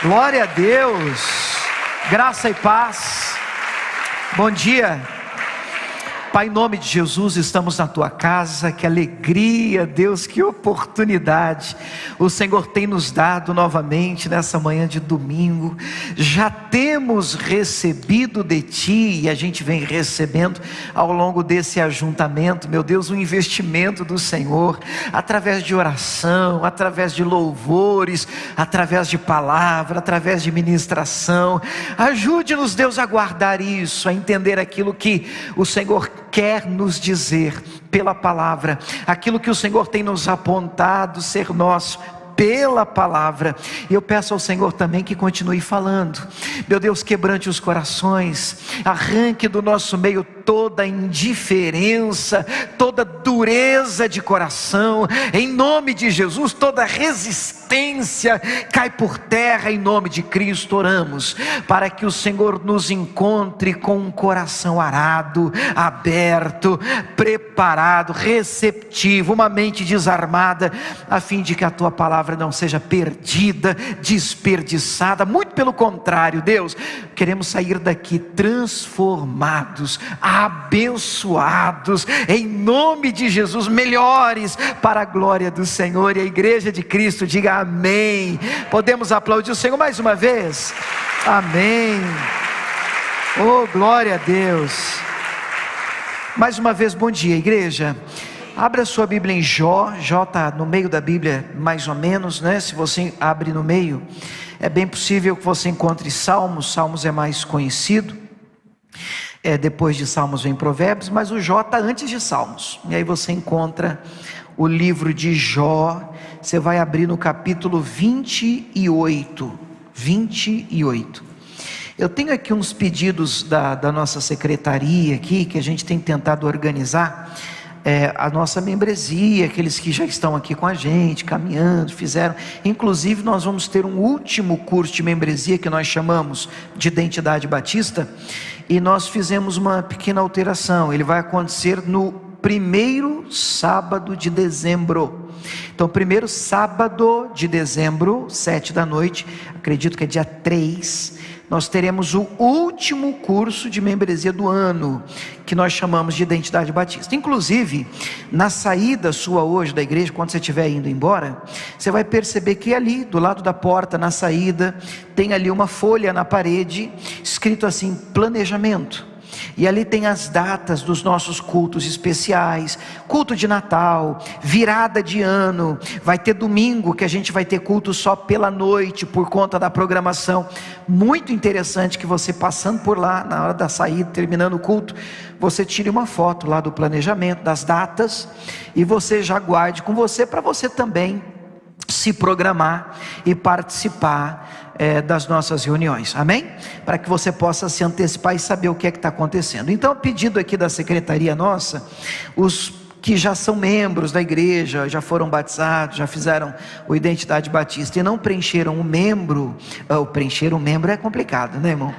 Glória a Deus, graça e paz. Bom dia. Pai, em nome de Jesus, estamos na tua casa. Que alegria, Deus, que oportunidade o Senhor tem nos dado novamente nessa manhã de domingo. Já temos recebido de ti, e a gente vem recebendo ao longo desse ajuntamento, meu Deus, o investimento do Senhor, através de oração, através de louvores, através de palavra, através de ministração. Ajude-nos, Deus, a guardar isso, a entender aquilo que o Senhor quer nos dizer pela palavra, aquilo que o Senhor tem nos apontado ser nosso pela palavra. E eu peço ao Senhor também que continue falando. Meu Deus, quebrante os corações, arranque do nosso meio toda indiferença, toda dureza de coração, em nome de Jesus. Toda resistência cai por terra, em nome de Cristo. Oramos para que o Senhor nos encontre com um coração arado, aberto, preparado, receptivo, uma mente desarmada, a fim de que a tua palavra não seja perdida, desperdiçada. Muito pelo contrário, Deus, queremos sair daqui transformados, abençoados, em nome de Jesus, melhores para a glória do Senhor. E a igreja de Cristo diga amém. Podemos aplaudir o Senhor mais uma vez? Amém. Oh, glória a Deus. Mais uma vez, bom dia, igreja. Abra sua Bíblia em Jó. Jó está no meio da Bíblia, mais ou menos, né? Se você abre no meio, é bem possível que você encontre Salmos. Salmos é mais conhecido. Depois de Salmos vem Provérbios, mas o Jó está antes de Salmos. E aí você encontra o livro de Jó. Você vai abrir no capítulo 28. 28. Eu tenho aqui uns pedidos da nossa secretaria aqui, que a gente tem tentado organizar. A nossa membresia, aqueles que já estão aqui com a gente, caminhando, fizeram. Inclusive nós vamos ter um último curso de membresia que nós chamamos de Identidade Batista, e nós fizemos uma pequena alteração. Ele vai acontecer no primeiro sábado de dezembro. Então, primeiro sábado de dezembro, 7 da noite, acredito que é dia 3, nós teremos o último curso de membresia do ano, que nós chamamos de Identidade Batista. Inclusive, na saída sua hoje da igreja, quando você estiver indo embora, você vai perceber que ali, do lado da porta, na saída, tem ali uma folha na parede, escrito assim, planejamento. E ali tem as datas dos nossos cultos especiais, culto de Natal, virada de ano. Vai ter domingo que a gente vai ter culto só pela noite, por conta da programação. Muito interessante que você passando por lá, na hora da saída, terminando o culto, você tire uma foto lá do planejamento, das datas, e você já guarde com você, para você também se programar e participar das nossas reuniões, amém? Para que você possa se antecipar e saber o que é que está acontecendo. Então, o pedido aqui da secretaria nossa, os que já são membros da igreja, já foram batizados, já fizeram o Identidade Batista e não preencheram o membro, preencher o membro é complicado, né, irmão?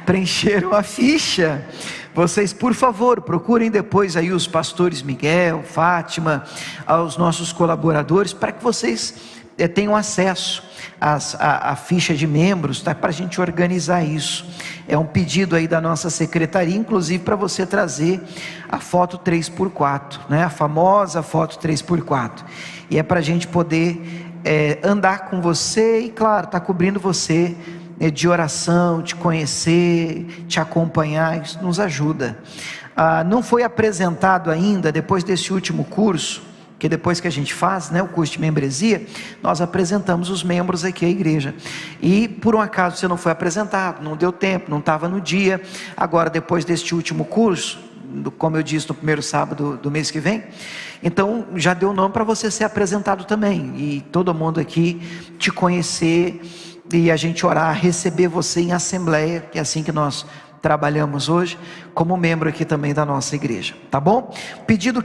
Preencheram a ficha. Vocês, por favor, procurem depois aí os pastores Miguel, Fátima, aos nossos colaboradores, para que vocês tenham acesso a ficha de membros, tá? Para a gente organizar isso. É um pedido aí da nossa secretaria, inclusive para você trazer a foto 3x4, né? A famosa foto 3x4. E é para a gente poder andar com você e, claro, tá cobrindo você de oração, te conhecer, te acompanhar. Isso nos ajuda. Não foi apresentado ainda, depois desse último curso, que depois que a gente faz, né, o curso de membresia, nós apresentamos os membros aqui à igreja. E por um acaso você não foi apresentado, não deu tempo, não estava no dia. Agora, depois deste último curso, como eu disse, no primeiro sábado do mês que vem, então já deu nome para você ser apresentado também, e todo mundo aqui te conhecer, e a gente orar, receber você em assembleia, que é assim que nós trabalhamos hoje, como membro aqui também da nossa igreja, tá bom?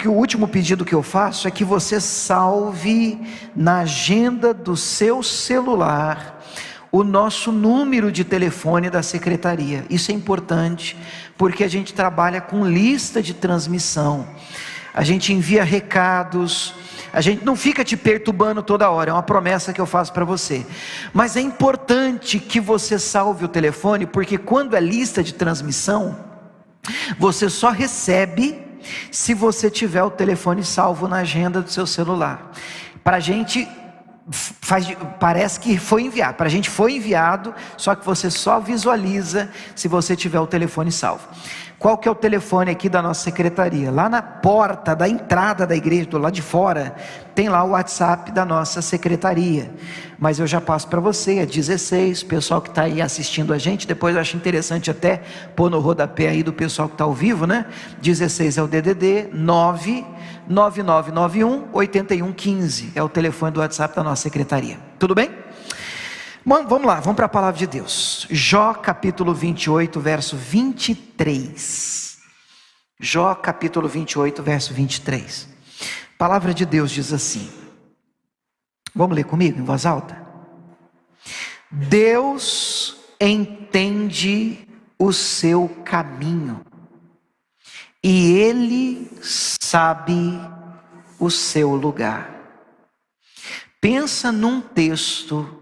O último pedido que eu faço é que você salve na agenda do seu celular o nosso número de telefone da secretaria. Isso é importante, porque a gente trabalha com lista de transmissão, a gente envia recados, A gente não fica te perturbando toda hora, é uma promessa que eu faço para você. Mas é importante que você salve o telefone, porque quando é lista de transmissão, você só recebe se você tiver o telefone salvo na agenda do seu celular. Para a gente parece que foi enviado, para a gente foi enviado, só que você só visualiza se você tiver o telefone salvo. Qual que é o telefone aqui da nossa secretaria? Lá na porta da entrada da igreja, do lado de fora, tem lá o WhatsApp da nossa secretaria. Mas eu já passo para você, é 16, pessoal que está aí assistindo a gente, depois eu acho interessante até pôr no rodapé aí do pessoal que está ao vivo, né? 16 é o DDD 99991-8115, é o telefone do WhatsApp da nossa secretaria. Tudo bem? Bom, vamos lá, vamos para a palavra de Deus. Jó capítulo 28, verso 23. Jó capítulo 28, verso 23. A palavra de Deus diz assim. Vamos ler comigo em voz alta? Deus entende o seu caminho, e Ele sabe o seu lugar. Pensa num texto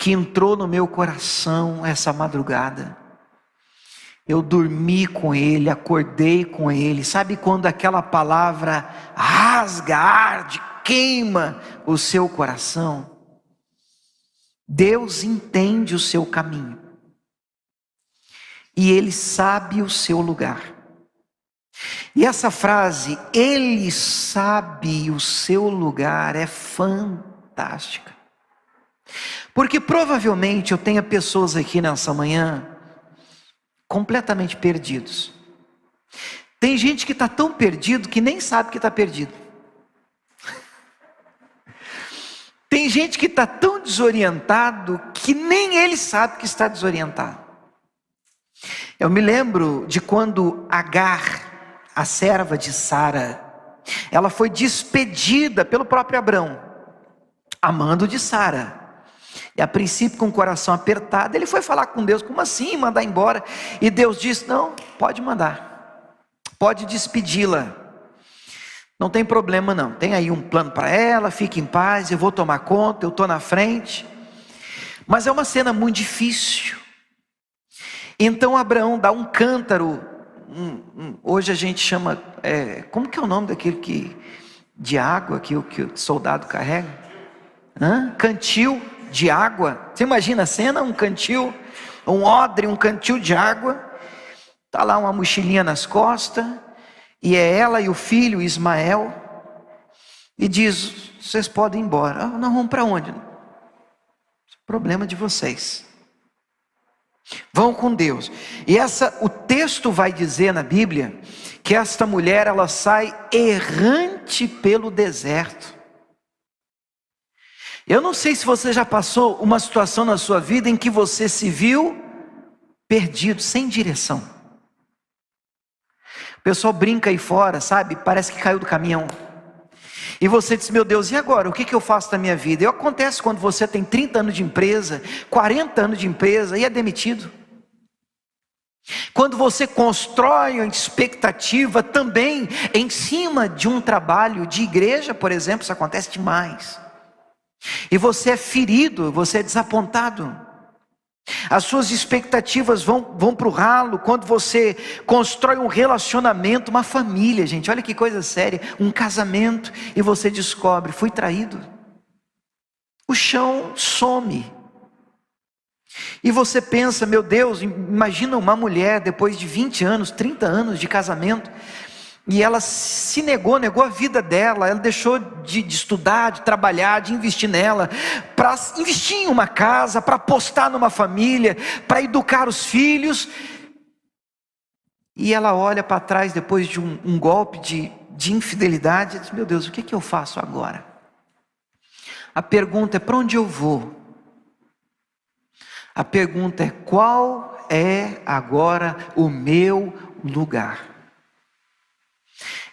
que entrou no meu coração essa madrugada. Eu dormi com ele, acordei com ele. Sabe quando aquela palavra rasga, arde, queima o seu coração? Deus entende o seu caminho, e Ele sabe o seu lugar. E essa frase, Ele sabe o seu lugar, é fantástica. Porque provavelmente eu tenha pessoas aqui nessa manhã completamente perdidos. Tem gente que está tão perdido que nem sabe que está perdido. Tem gente que está tão desorientado que nem ele sabe que está desorientado. Eu me lembro de quando Agar, a serva de Sara, ela foi despedida pelo próprio Abrão, a mando de Sara. E a princípio, com o coração apertado, ele foi falar com Deus: como assim mandar embora? E Deus disse: não, pode mandar, pode despedi-la, não tem problema não, tem aí um plano para ela, fique em paz, eu vou tomar conta, eu estou na frente. Mas é uma cena muito difícil. Então Abraão dá um cântaro, hoje a gente chama, como que é o nome daquele de água que o soldado carrega? Cantil de água. Você imagina a cena, um cantil, um odre, um cantil de água, está lá uma mochilinha nas costas, e é ela e o filho Ismael, e diz: vocês podem ir embora. Nós vamos para onde? Problema de vocês, vão com Deus. E o texto vai dizer na Bíblia, que esta mulher, ela sai errante pelo deserto. Eu não sei se você já passou uma situação na sua vida em que você se viu perdido, sem direção. O pessoal brinca aí fora, sabe? Parece que caiu do caminhão. E você diz: meu Deus, e agora? O que eu faço da minha vida? E acontece quando você tem 30 anos de empresa, 40 anos de empresa e é demitido. Quando você constrói uma expectativa também em cima de um trabalho de igreja, por exemplo, isso acontece demais. E você é ferido, você é desapontado. As suas expectativas vão para o ralo quando você constrói um relacionamento, uma família, gente, olha que coisa séria, um casamento, e você descobre: fui traído. O chão some. E você pensa: meu Deus, imagina uma mulher depois de 20 anos, 30 anos de casamento, e ela se negou a vida dela, ela deixou de estudar, de trabalhar, de investir nela, para investir em uma casa, para apostar numa família, para educar os filhos, e ela olha para trás depois de um golpe de infidelidade, e diz: meu Deus, o que eu faço agora? A pergunta é: para onde eu vou? A pergunta é: qual é agora o meu lugar?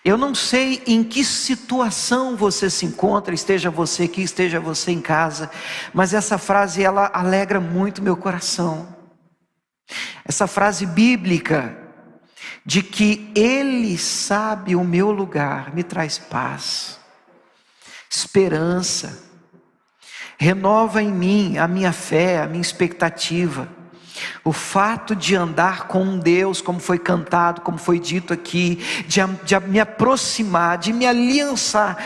Eu não sei em que situação você se encontra, esteja você aqui, esteja você em casa, mas essa frase, ela alegra muito meu coração. Essa frase bíblica, de que Ele sabe o meu lugar, me traz paz. esperança. Renova em mim a minha fé, a minha expectativa. O fato de andar com um Deus, como foi cantado, como foi dito aqui, de me aproximar, de me aliançar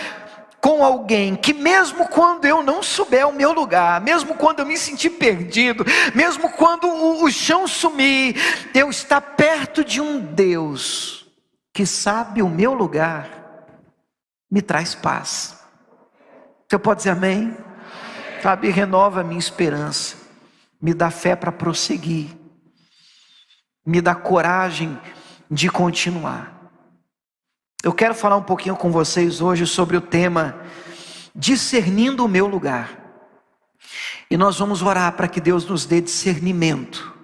com alguém que mesmo quando eu não souber o meu lugar, mesmo quando eu me sentir perdido, mesmo quando o chão sumir, eu estar perto de um Deus que sabe o meu lugar, me traz paz. Você pode dizer amém? Sabe, renova a minha esperança, me dá fé para prosseguir, me dá coragem de continuar. Eu quero falar um pouquinho com vocês hoje sobre o tema discernindo o meu lugar. E nós vamos orar para que Deus nos dê discernimento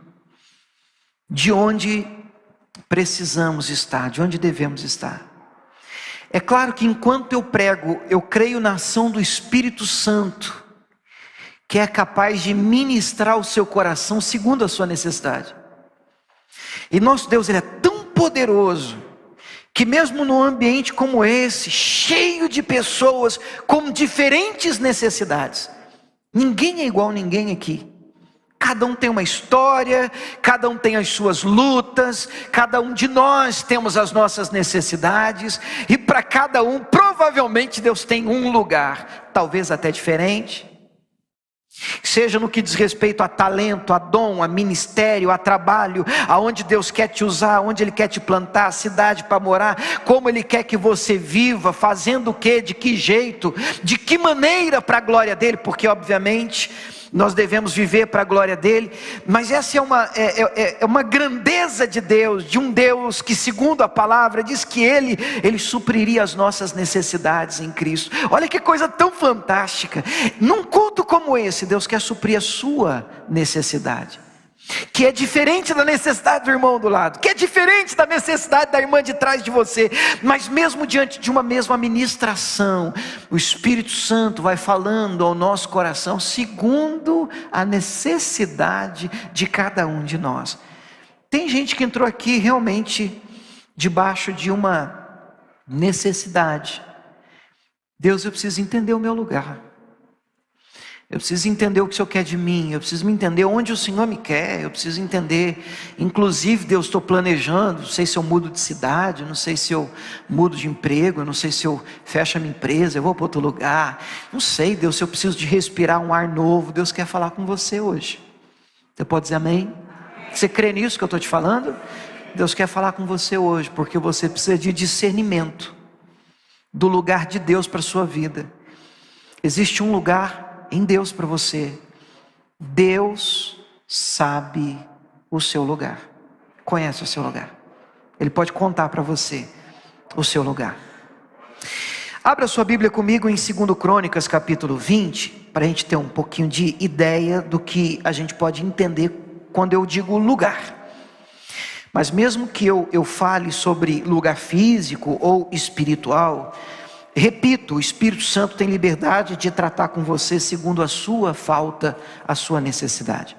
de onde precisamos estar, de onde devemos estar. É claro que enquanto eu prego, eu creio na ação do Espírito Santo, que é capaz de ministrar o seu coração segundo a sua necessidade. E nosso Deus, Ele é tão poderoso, que mesmo num ambiente como esse, cheio de pessoas com diferentes necessidades, ninguém é igual a ninguém aqui. Cada um tem uma história, cada um tem as suas lutas, cada um de nós temos as nossas necessidades, e para cada um, provavelmente Deus tem um lugar, talvez até diferente. Seja no que diz respeito a talento, a dom, a ministério, a trabalho, aonde Deus quer te usar, onde Ele quer te plantar, a cidade para morar, como Ele quer que você viva, fazendo o que, de que jeito, de que maneira para a glória dEle, porque obviamente nós devemos viver para a glória dEle, mas essa é uma grandeza de Deus, de um Deus que segundo a palavra diz que Ele supriria as nossas necessidades em Cristo. Olha que coisa tão fantástica, num culto como esse, Deus quer suprir a sua necessidade, que é diferente da necessidade do irmão do lado, que é diferente da necessidade da irmã de trás de você, mas mesmo diante de uma mesma ministração, o Espírito Santo vai falando ao nosso coração, segundo a necessidade de cada um de nós. Tem gente que entrou aqui realmente debaixo de uma necessidade. Deus, eu preciso entender o meu lugar. Eu preciso entender o que o Senhor quer de mim, eu preciso entender onde o Senhor me quer, eu preciso entender, inclusive Deus, estou planejando, não sei se eu mudo de cidade, não sei se eu mudo de emprego, não sei se eu fecho a minha empresa, eu vou para outro lugar, não sei Deus, se eu preciso de respirar um ar novo. Deus quer falar com você hoje. Você pode dizer amém? Você crê nisso que eu estou te falando? Deus quer falar com você hoje, porque você precisa de discernimento do lugar de Deus para a sua vida. Existe um lugar em Deus para você. Deus sabe o seu lugar, conhece o seu lugar, Ele pode contar para você o seu lugar. Abra sua Bíblia comigo em 2 Crônicas capítulo 20, para a gente ter um pouquinho de ideia do que a gente pode entender quando eu digo lugar. Mas mesmo que eu fale sobre lugar físico ou espiritual, repito, o Espírito Santo tem liberdade de tratar com você segundo a sua falta, a sua necessidade.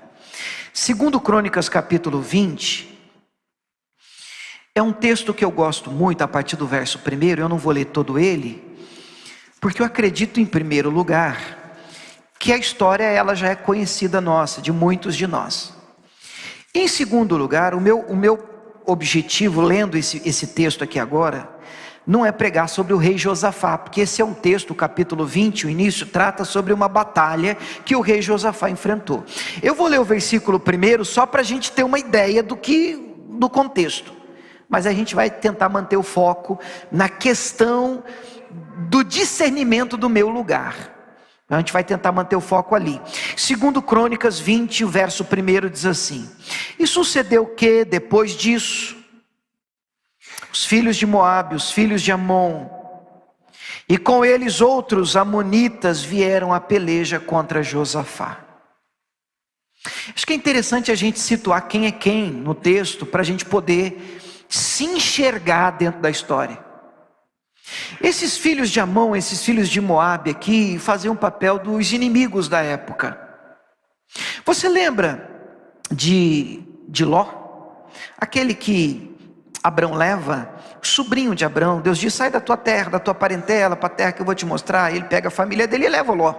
2 Crônicas capítulo 20, é um texto que eu gosto muito, a partir do verso 1, eu não vou ler todo ele, porque eu acredito em primeiro lugar, que a história ela já é conhecida nossa, de muitos de nós. Em segundo lugar, o meu objetivo, lendo esse texto aqui agora, não é pregar sobre o rei Josafá, porque esse é um texto, o capítulo 20, o início, trata sobre uma batalha que o rei Josafá enfrentou. Eu vou ler o versículo 1, só para a gente ter uma ideia do contexto, mas a gente vai tentar manter o foco na questão do discernimento do meu lugar. A gente vai tentar manter o foco ali. 2 Crônicas 20, o verso 1 diz assim: E sucedeu que, depois disso, os filhos de Moabe, os filhos de Amon, e com eles outros amonitas vieram à peleja contra Josafá. Acho que é interessante a gente situar quem é quem no texto, para a gente poder se enxergar dentro da história. Esses filhos de Amon, esses filhos de Moabe aqui, faziam o papel dos inimigos da época. Você lembra de Ló? Aquele que Abrão leva o sobrinho de Abrão. Deus diz: sai da tua terra, da tua parentela, para a terra que eu vou te mostrar. Ele pega a família dele e leva o Ló.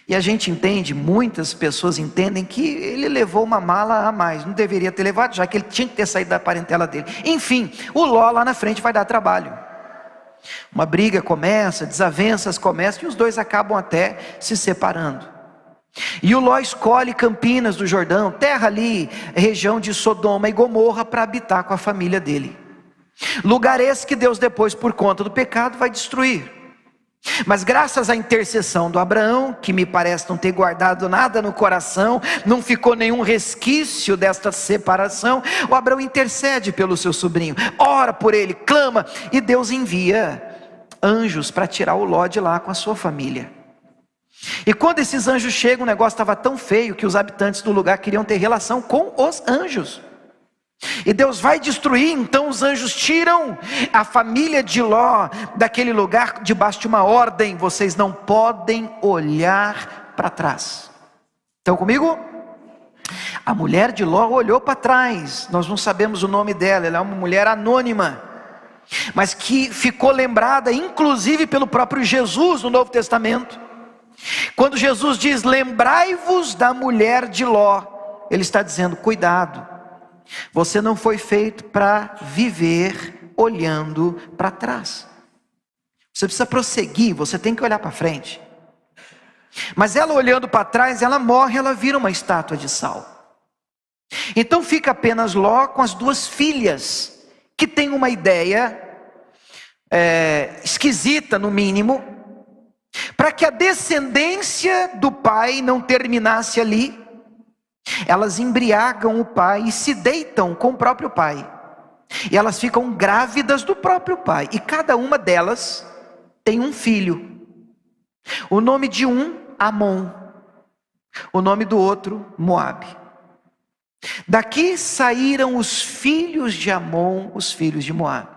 E a gente entende, muitas pessoas entendem que ele levou uma mala a mais, não deveria ter levado, já que ele tinha que ter saído da parentela dele. Enfim, o Ló lá na frente vai dar trabalho. Uma briga começa, desavenças começam, e os dois acabam até se separando. E o Ló escolhe Campinas do Jordão, terra ali, região de Sodoma e Gomorra, para habitar com a família dele. Lugar esse que Deus depois, por conta do pecado, vai destruir. Mas graças à intercessão do Abraão, que me parece não ter guardado nada no coração, não ficou nenhum resquício desta separação, o Abraão intercede pelo seu sobrinho, ora por ele, clama, e Deus envia anjos para tirar o Ló de lá com a sua família. E quando esses anjos chegam, o negócio estava tão feio que os habitantes do lugar queriam ter relação com os anjos. E Deus vai destruir, então os anjos tiram a família de Ló daquele lugar debaixo de uma ordem: vocês não podem olhar para trás. Estão comigo? A mulher de Ló olhou para trás, nós não sabemos o nome dela, ela é uma mulher anônima, mas que ficou lembrada inclusive pelo próprio Jesus no Novo Testamento. Quando Jesus diz: lembrai-vos da mulher de Ló, Ele está dizendo: cuidado, você não foi feito para viver olhando para trás. Você precisa prosseguir, você tem que olhar para frente. Mas ela olhando para trás, ela morre, ela vira uma estátua de sal. Então fica apenas Ló com as duas filhas, que tem uma ideia esquisita no mínimo, para que a descendência do pai não terminasse ali. Elas embriagam o pai e se deitam com o próprio pai, e elas ficam grávidas do próprio pai, e cada uma delas tem um filho. O nome de um, Amon, o nome do outro, Moabe. Daqui saíram os filhos de Amon, os filhos de Moabe.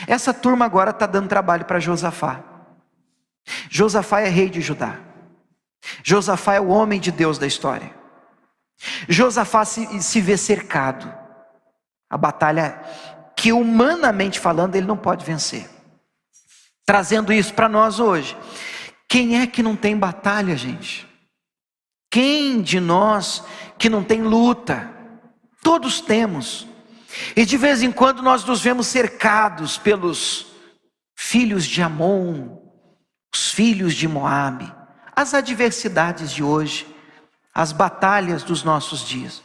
Essa turma agora está dando trabalho para Josafá. Josafá é rei de Judá. Josafá é o homem de Deus da história. Josafá se vê cercado. A batalha que, humanamente falando, ele não pode vencer. Trazendo isso para nós hoje. Quem é que não tem batalha, gente? Quem de nós que não tem luta? Todos temos. E de vez em quando nós nos vemos cercados pelos filhos de Amon, os filhos de Moabe, as adversidades de hoje, as batalhas dos nossos dias.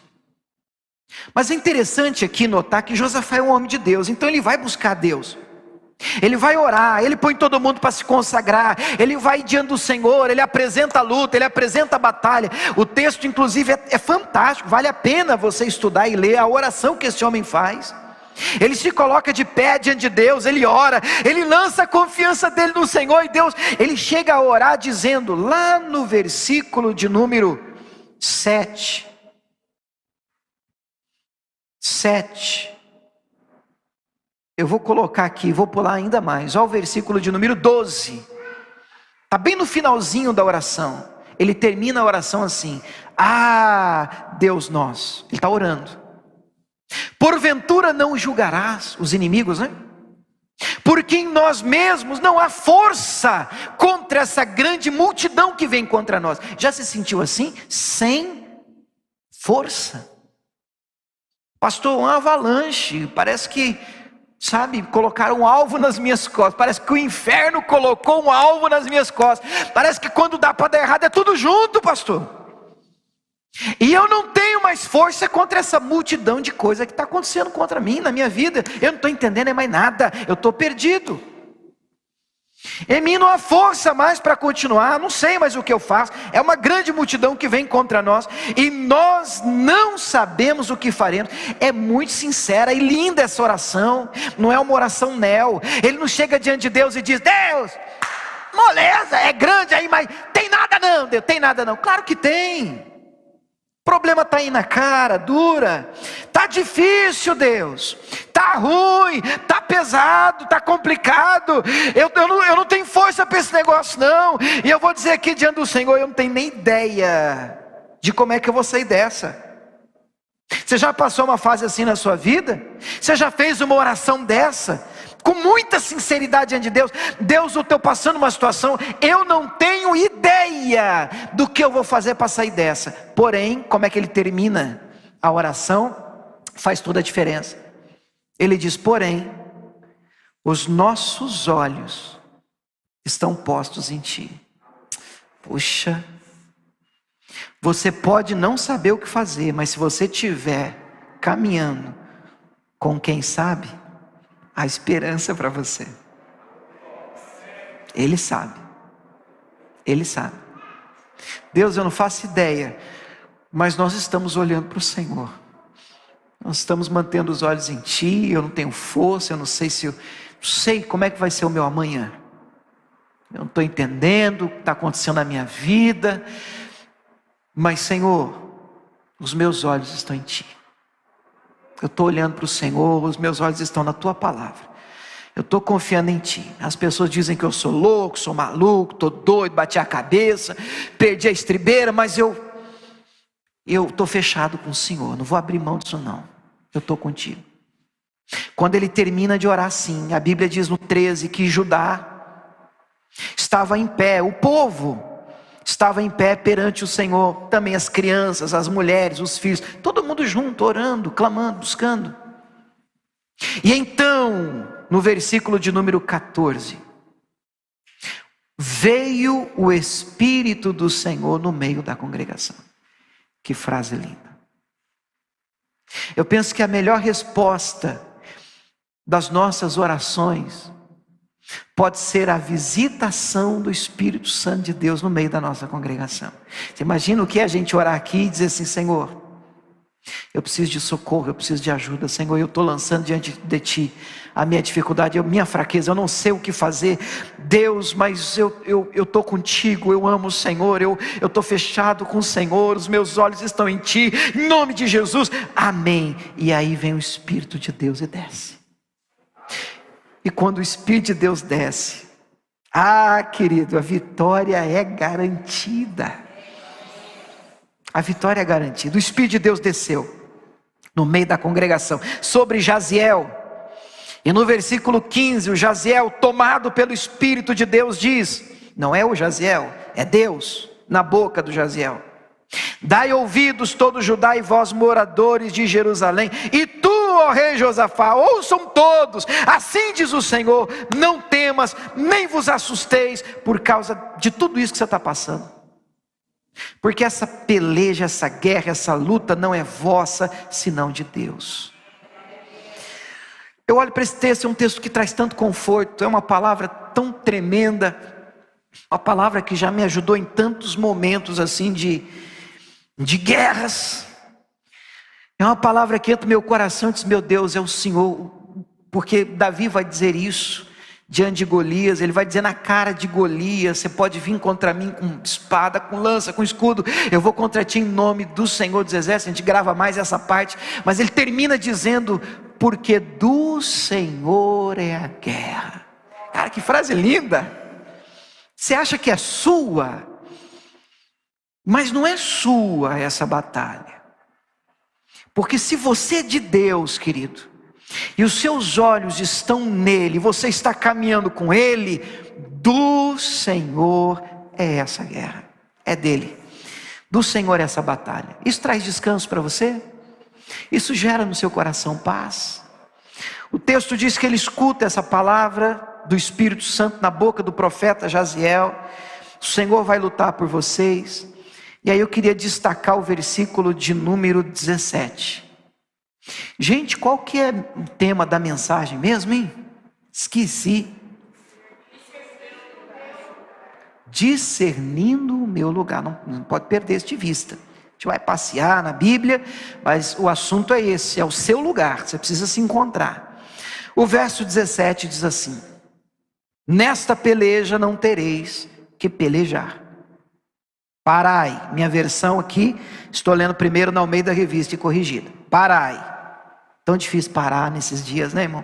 Mas é interessante aqui notar que Josafá é um homem de Deus, então ele vai buscar Deus. Ele vai orar, ele põe todo mundo para se consagrar, ele vai diante do Senhor, ele apresenta a luta, ele apresenta a batalha. O texto inclusive é fantástico, vale a pena você estudar e ler a oração que esse homem faz. Ele se coloca de pé diante de Deus, ele ora, ele lança a confiança dele no Senhor, e Deus, ele chega a orar dizendo, lá no versículo de número 7, eu vou colocar aqui, vou pular ainda mais, olha o versículo de número 12, está bem no finalzinho da oração, ele termina a oração assim, Deus nosso, ele está orando, porventura não julgarás os inimigos, né? Porque em nós mesmos não há força contra essa grande multidão que vem contra nós. Já se sentiu assim? Sem força. Pastor, uma avalanche, parece que, colocaram um alvo nas minhas costas, parece que o inferno colocou um alvo nas minhas costas, parece que quando dá para dar errado é tudo junto, pastor. E eu não tenho mais força contra essa multidão de coisas que está acontecendo contra mim, na minha vida. Eu não estou entendendo mais nada, eu estou perdido. Em mim não há força mais para continuar, não sei mais o que eu faço. É uma grande multidão que vem contra nós, e nós não sabemos o que faremos. É muito sincera e linda essa oração, não é uma oração neo. Ele não chega diante de Deus e diz, Deus, moleza, é grande aí, mas tem nada não, Deus, tem nada não. Claro que tem. O problema está aí na cara, dura, está difícil, Deus, está ruim, está pesado, está complicado, eu não tenho força para esse negócio não, e eu vou dizer aqui diante do Senhor, eu não tenho nem ideia de como é que eu vou sair dessa. Você já passou uma fase assim na sua vida? Você já fez uma oração dessa? Com muita sinceridade diante de Deus: Deus, eu estou passando uma situação, eu não tenho ideia do que eu vou fazer para sair dessa. Porém, como é que ele termina a oração? Faz toda a diferença. Ele diz: porém, os nossos olhos estão postos em ti. Puxa, você pode não saber o que fazer, mas se você estiver caminhando com quem sabe, há esperança para você. Ele sabe. Ele sabe. Deus, eu não faço ideia, mas nós estamos olhando para o Senhor. Nós estamos mantendo os olhos em Ti. Eu não tenho força, eu não sei se não sei como é que vai ser o meu amanhã. Eu não estou entendendo o que está acontecendo na minha vida, mas Senhor, os meus olhos estão em Ti. Eu estou olhando para o Senhor, os meus olhos estão na Tua palavra. Eu estou confiando em Ti. As pessoas dizem que eu sou louco, sou maluco, estou doido, bati a cabeça, perdi a estribeira, mas eu estou fechado com o Senhor, não vou abrir mão disso não. Eu estou contigo. Quando ele termina de orar assim, a Bíblia diz no 13 que Judá estava em pé, o povo estava em pé perante o Senhor, também as crianças, as mulheres, os filhos, todo mundo junto, orando, clamando, buscando. E então, no versículo de número 14, veio o Espírito do Senhor no meio da congregação. Que frase linda. Eu penso que a melhor resposta das nossas orações pode ser a visitação do Espírito Santo de Deus no meio da nossa congregação. Você imagina o que é a gente orar aqui e dizer assim: Senhor, eu preciso de socorro, eu preciso de ajuda, Senhor, eu estou lançando diante de Ti a minha dificuldade, a minha fraqueza, eu não sei o que fazer, Deus, mas eu estou contigo, eu amo o Senhor, eu estou fechado com o Senhor, os meus olhos estão em Ti, em nome de Jesus, amém. E aí vem o Espírito de Deus e desce. E quando o Espírito de Deus desce, querido, a vitória é garantida. A vitória é garantida. O Espírito de Deus desceu no meio da congregação sobre Jaziel. E no versículo 15, o Jaziel, tomado pelo Espírito de Deus, diz: não é o Jaziel, é Deus na boca do Jaziel: dai ouvidos todo Judá e vós moradores de Jerusalém, e tu, ó rei Josafá, ouçam todos, assim diz o Senhor, não temas, nem vos assusteis por causa de tudo isso que você está passando. Porque essa peleja, essa guerra, essa luta não é vossa, senão de Deus. Eu olho para esse texto, é um texto que traz tanto conforto, é uma palavra tão tremenda, uma palavra que já me ajudou em tantos momentos assim de guerras. É uma palavra que entra no meu coração e diz: meu Deus, é o Senhor. Porque Davi vai dizer isso diante de Golias, ele vai dizer na cara de Golias: você pode vir contra mim com espada, com lança, com escudo, eu vou contra ti em nome do Senhor dos Exércitos. A gente grava mais essa parte, mas ele termina dizendo: porque do Senhor é a guerra. Cara, que frase linda. Você acha que é sua, mas não é sua essa batalha. Porque se você é de Deus, querido, e os seus olhos estão nele, você está caminhando com ele, do Senhor é essa guerra, é dele, do Senhor é essa batalha. Isso traz descanso para você? Isso gera no seu coração paz? O texto diz que ele escuta essa palavra do Espírito Santo na boca do profeta Jaziel: o Senhor vai lutar por vocês. E aí eu queria destacar o versículo de número 17. Gente, qual que é o tema da mensagem mesmo, hein? Esqueci. Discernindo o meu lugar. Não pode perder isso de vista. A gente vai passear na Bíblia, mas o assunto é esse, é o seu lugar, você precisa se encontrar. O verso 17 diz assim: nesta peleja não tereis que pelejar. Parai, minha versão aqui, estou lendo primeiro na Almeida Revista e Corrigida. Parai. Tão difícil parar nesses dias, né, irmão?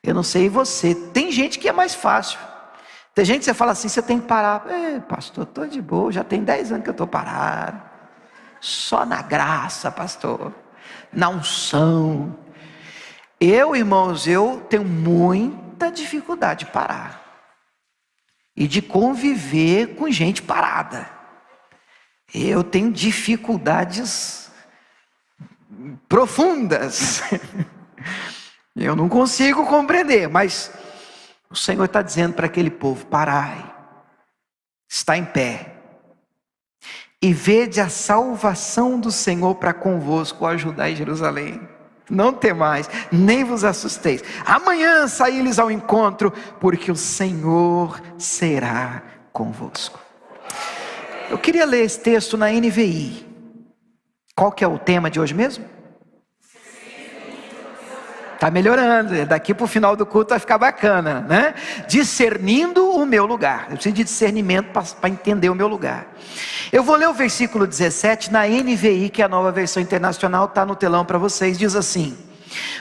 Eu não sei você, tem gente que é mais fácil. Tem gente que você fala assim: você tem que parar. Pastor, estou de boa, já tem 10 anos que eu estou parado. Só na graça, pastor. na unção. Irmãos, eu tenho muita dificuldade de parar e de conviver com gente parada. Eu tenho dificuldades profundas. Eu não consigo compreender, mas o Senhor está dizendo para aquele povo: parai, está em pé, e vede a salvação do Senhor para convosco, ó Judá e Jerusalém. Não temais, nem vos assusteis. Amanhã saí-lhes ao encontro, porque o Senhor será convosco. Eu queria ler esse texto na NVI. Qual que é o tema de hoje mesmo? Está melhorando, daqui para o final do culto vai ficar bacana, né? Discernindo o meu lugar. Eu preciso de discernimento para entender o meu lugar. Eu vou ler o versículo 17 na NVI, que é a nova versão internacional, está no telão para vocês. Diz assim: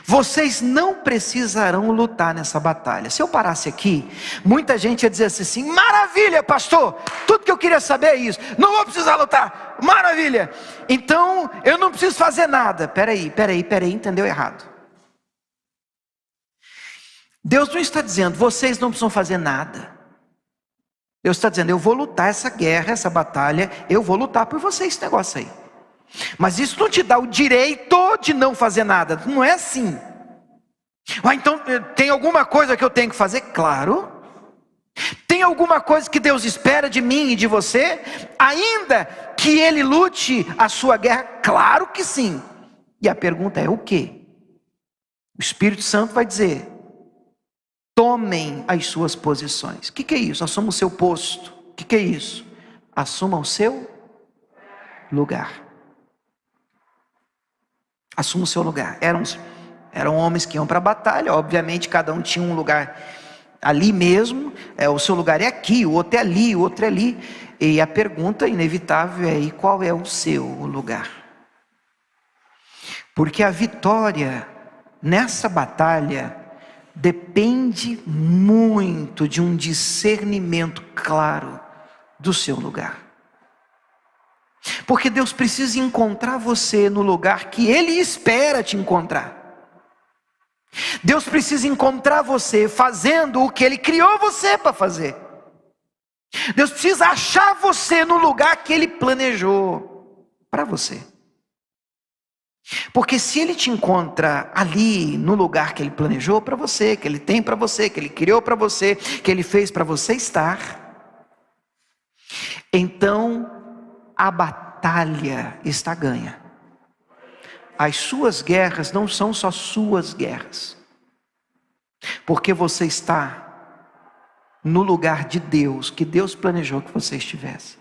vocês não precisarão lutar nessa batalha. Se eu parasse aqui, muita gente ia dizer assim: maravilha, pastor, tudo que eu queria saber é isso, não vou precisar lutar, maravilha, então eu não preciso fazer nada. Peraí, entendeu errado. Deus não está dizendo: vocês não precisam fazer nada. Deus está dizendo: eu vou lutar essa guerra, essa batalha, eu vou lutar por vocês, esse negócio aí. Mas isso não te dá o direito de não fazer nada. Não é assim. Então tem alguma coisa que eu tenho que fazer? Claro. Tem alguma coisa que Deus espera de mim e de você, ainda que Ele lute a sua guerra? Claro que sim. E a pergunta é: o quê? O Espírito Santo vai dizer: tomem as suas posições. O que é isso? Assuma o seu posto. O que é isso? Assuma o seu lugar. Assuma o seu lugar. Eram homens que iam para a batalha. Obviamente cada um tinha um lugar ali mesmo. O seu lugar é aqui, o outro é ali, o outro é ali. E a pergunta inevitável é: e qual é o seu lugar? Porque a vitória nessa batalha depende muito de um discernimento claro do seu lugar. Porque Deus precisa encontrar você no lugar que Ele espera te encontrar. Deus precisa encontrar você fazendo o que Ele criou você para fazer. Deus precisa achar você no lugar que Ele planejou para você. Porque se Ele te encontra ali no lugar que Ele planejou para você, que Ele tem para você, que Ele criou para você, que Ele fez para você estar, então a batalha está ganha. As suas guerras não são só suas guerras, porque você está no lugar de Deus, que Deus planejou que você estivesse.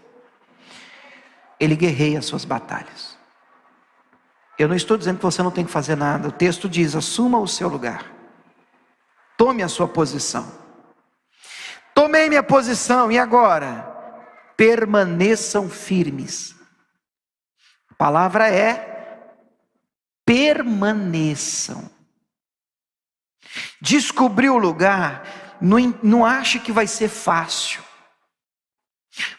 Ele guerreia as suas batalhas. Eu não estou dizendo que você não tem que fazer nada. O texto diz: assuma o seu lugar, tome a sua posição. Tomei minha posição, e agora? Permaneçam firmes. A palavra é permaneçam. Descobrir o lugar, não ache que vai ser fácil.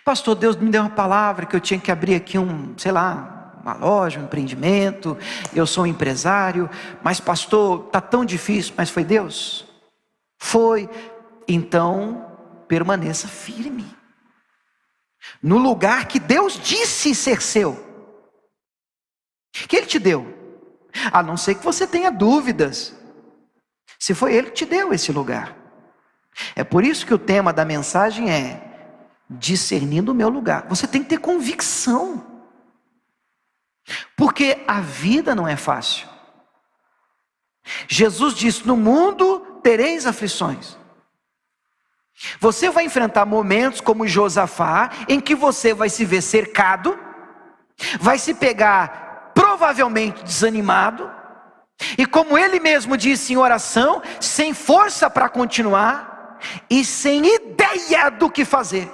Pastor, Deus me deu uma palavra que eu tinha que abrir aqui uma loja, um empreendimento, eu sou um empresário, mas pastor, está tão difícil. Mas foi Deus? Foi. Então permaneça firme no lugar que Deus disse ser seu, que Ele te deu, a não ser que você tenha dúvidas se foi Ele que te deu esse lugar. É por isso que o tema da mensagem é discernindo o meu lugar. Você tem que ter convicção, porque a vida não é fácil. Jesus disse: no mundo tereis aflições. Você vai enfrentar momentos como Josafá, em que você vai se ver cercado, vai se pegar provavelmente desanimado, e como ele mesmo disse em oração, sem força para continuar e sem ideia do que fazer.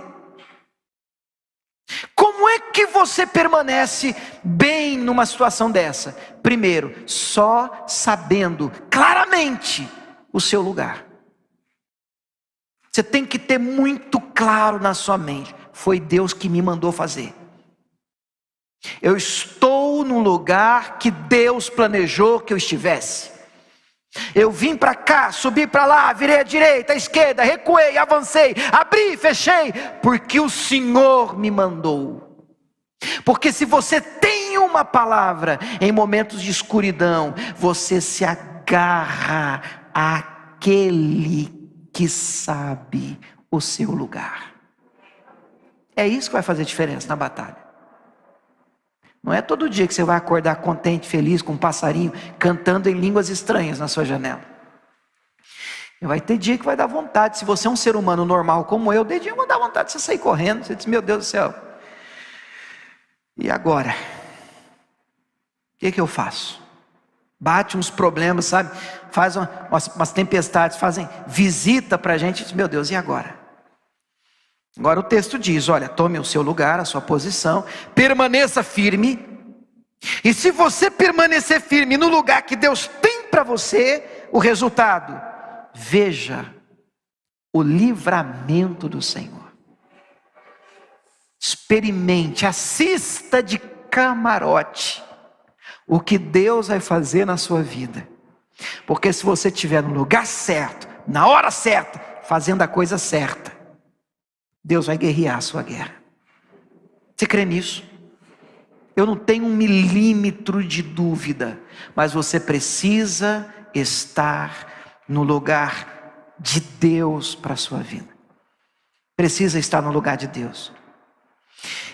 Como é que você permanece bem numa situação dessa? Primeiro, só sabendo claramente o seu lugar. Você tem que ter muito claro na sua mente: foi Deus que me mandou fazer. Eu estou no lugar que Deus planejou que eu estivesse. Eu vim para cá, subi para lá, virei à direita, à esquerda, recuei, avancei, abri, fechei, porque o Senhor me mandou. Porque se você tem uma palavra em momentos de escuridão, você se agarra àquele que sabe o seu lugar. É isso que vai fazer diferença na batalha. Não é todo dia que você vai acordar contente, feliz, com um passarinho cantando em línguas estranhas na sua janela. Vai ter dia que vai dar vontade. Se você é um ser humano normal como eu, de dia vai dar vontade de você sair correndo. Você diz, meu Deus do céu, e agora? O que eu faço? Bate uns problemas, sabe? Faz umas tempestades, fazem visita para a gente. Diz, meu Deus, e agora? Agora o texto diz, olha, tome o seu lugar, a sua posição, permaneça firme. E se você permanecer firme no lugar que Deus tem para você, o resultado, veja o livramento do Senhor. Experimente, assista de camarote o que Deus vai fazer na sua vida. Porque se você estiver no lugar certo, na hora certa, fazendo a coisa certa, Deus vai guerrear a sua guerra. Você crê nisso? Eu não tenho 1 milímetro de dúvida, mas você precisa estar no lugar de Deus para a sua vida. Precisa estar no lugar de Deus.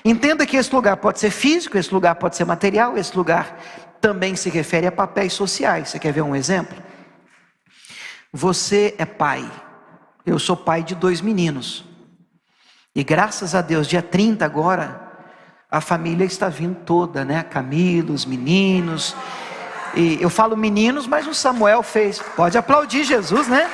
Entenda que esse lugar pode ser físico, esse lugar pode ser material, esse lugar também se refere a papéis sociais. Você quer ver um exemplo? Você é pai. Eu sou pai de 2 meninos. E graças a Deus, dia 30 agora, a família está vindo toda, né? A Camila, os meninos. E eu falo meninos, mas o Samuel fez. Pode aplaudir Jesus, né?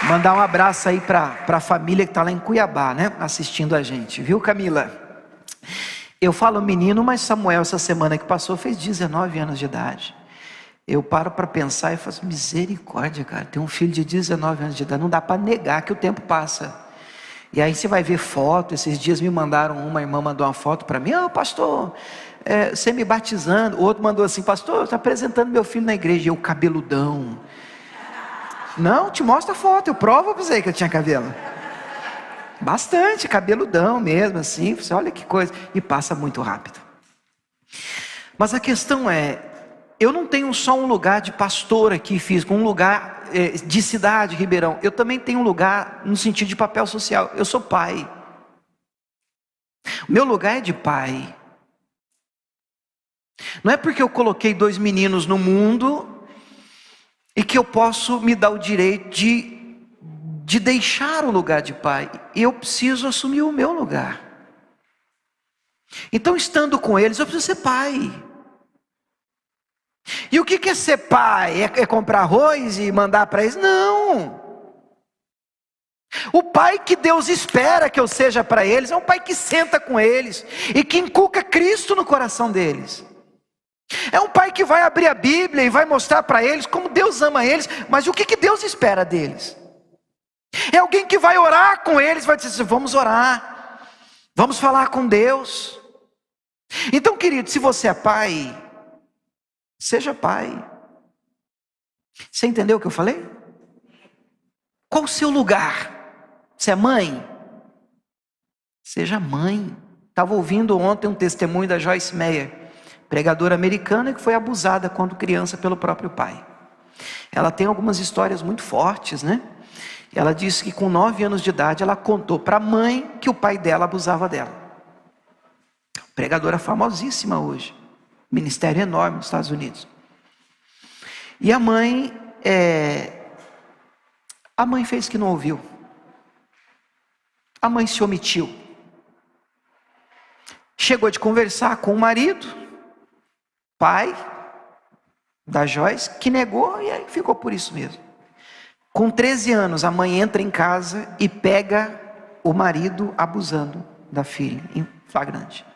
Mandar um abraço aí para a família que está lá em Cuiabá, né? Assistindo a gente, viu, Camila? Eu falo menino, mas Samuel, essa semana que passou, fez 19 anos de idade. Eu paro para pensar e falo, misericórdia, cara, tem um filho de 19 anos de idade, não dá para negar que o tempo passa. E aí você vai ver foto, esses dias me mandaram, uma irmã mandou uma foto para mim, pastor, você me batizando. O outro mandou assim, pastor, eu estou apresentando meu filho na igreja, e eu cabeludão. Não, te mostra a foto, eu provo para você que eu tinha cabelo. Bastante, cabeludão mesmo, assim, você olha que coisa, e passa muito rápido. Mas a questão é, eu não tenho só um lugar de pastor aqui físico, um lugar de cidade, Ribeirão. Eu também tenho um lugar no sentido de papel social. Eu sou pai. O meu lugar é de pai. Não é porque eu coloquei 2 meninos no mundo e que eu posso me dar o direito de deixar o lugar de pai. Eu preciso assumir o meu lugar. Então, estando com eles, eu preciso ser pai. E o que é ser pai? É comprar arroz e mandar para eles? Não. O pai que Deus espera que eu seja para eles é um pai que senta com eles e que inculca Cristo no coração deles. É um pai que vai abrir a Bíblia e vai mostrar para eles como Deus ama eles, mas o que Deus espera deles? É alguém que vai orar com eles, vai dizer assim, vamos orar, vamos falar com Deus. Então, querido, se você é pai, seja pai. Você entendeu o que eu falei? Qual o seu lugar? Você é mãe? Seja mãe. Estava ouvindo ontem um testemunho da Joyce Meyer, pregadora americana que foi abusada quando criança pelo próprio pai. Ela tem algumas histórias muito fortes, né? Ela disse que com 9 anos de idade ela contou para a mãe que o pai dela abusava dela. Pregadora famosíssima hoje, ministério enorme nos Estados Unidos. E a mãe fez que não ouviu. A mãe se omitiu. Chegou de conversar com o marido, pai da Joyce, que negou e aí ficou por isso mesmo. Com 13 anos, a mãe entra em casa e pega o marido abusando da filha, em flagrante.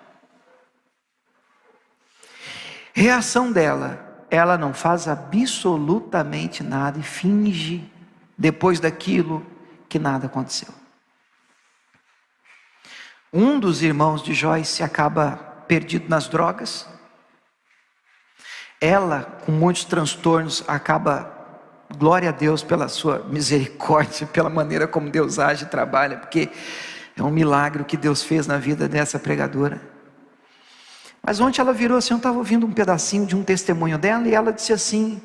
Reação dela, ela não faz absolutamente nada e finge, depois daquilo, que nada aconteceu. Um dos irmãos de Joyce acaba perdido nas drogas. Ela, com muitos transtornos, acaba, glória a Deus pela sua misericórdia, pela maneira como Deus age e trabalha, porque é um milagre o que Deus fez na vida dessa pregadora. Mas ontem ela virou assim, eu estava ouvindo um pedacinho de um testemunho dela, e ela disse assim: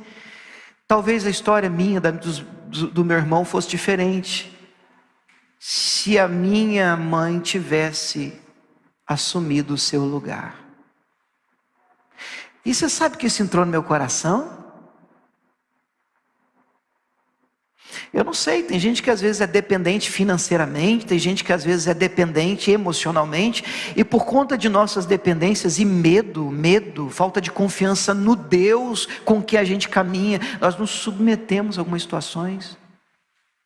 talvez a história minha, do meu irmão, fosse diferente, se a minha mãe tivesse assumido o seu lugar. E você sabe que isso entrou no meu coração? Eu não sei, tem gente que às vezes é dependente financeiramente, tem gente que às vezes é dependente emocionalmente, e por conta de nossas dependências e medo, falta de confiança no Deus com que a gente caminha, nós nos submetemos a algumas situações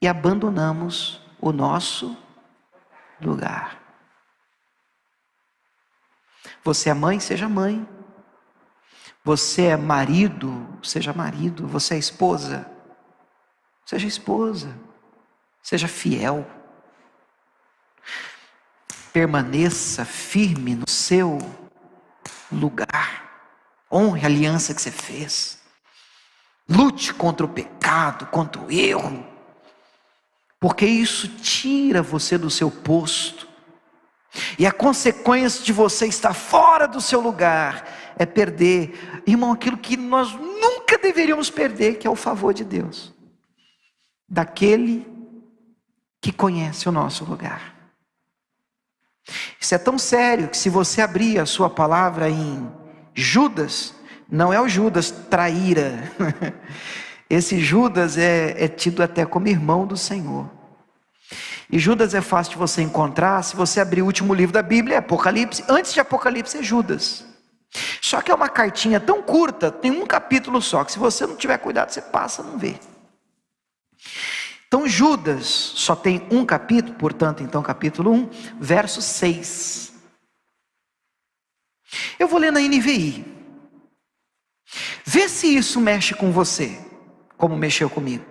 e abandonamos o nosso lugar. Você é mãe, seja mãe. Você é marido, seja marido. Você é esposa, seja esposa. Seja fiel. Permaneça firme no seu lugar. Honre a aliança que você fez. Lute contra o pecado, contra o erro, porque isso tira você do seu posto. E a consequência de você estar fora do seu lugar é perder, irmão, aquilo que nós nunca deveríamos perder, que é o favor de Deus, daquele que conhece o nosso lugar. Isso é tão sério que se você abrir a sua palavra em Judas, não é o Judas traíra, esse Judas é tido até como irmão do Senhor. E Judas é fácil de você encontrar, se você abrir o último livro da Bíblia, é Apocalipse. Antes de Apocalipse é Judas. Só que é uma cartinha tão curta, tem um capítulo só, que se você não tiver cuidado, você passa a não ver. Então Judas só tem um capítulo, portanto, então capítulo 1, verso 6. Eu vou ler na NVI. Vê se isso mexe com você, como mexeu comigo.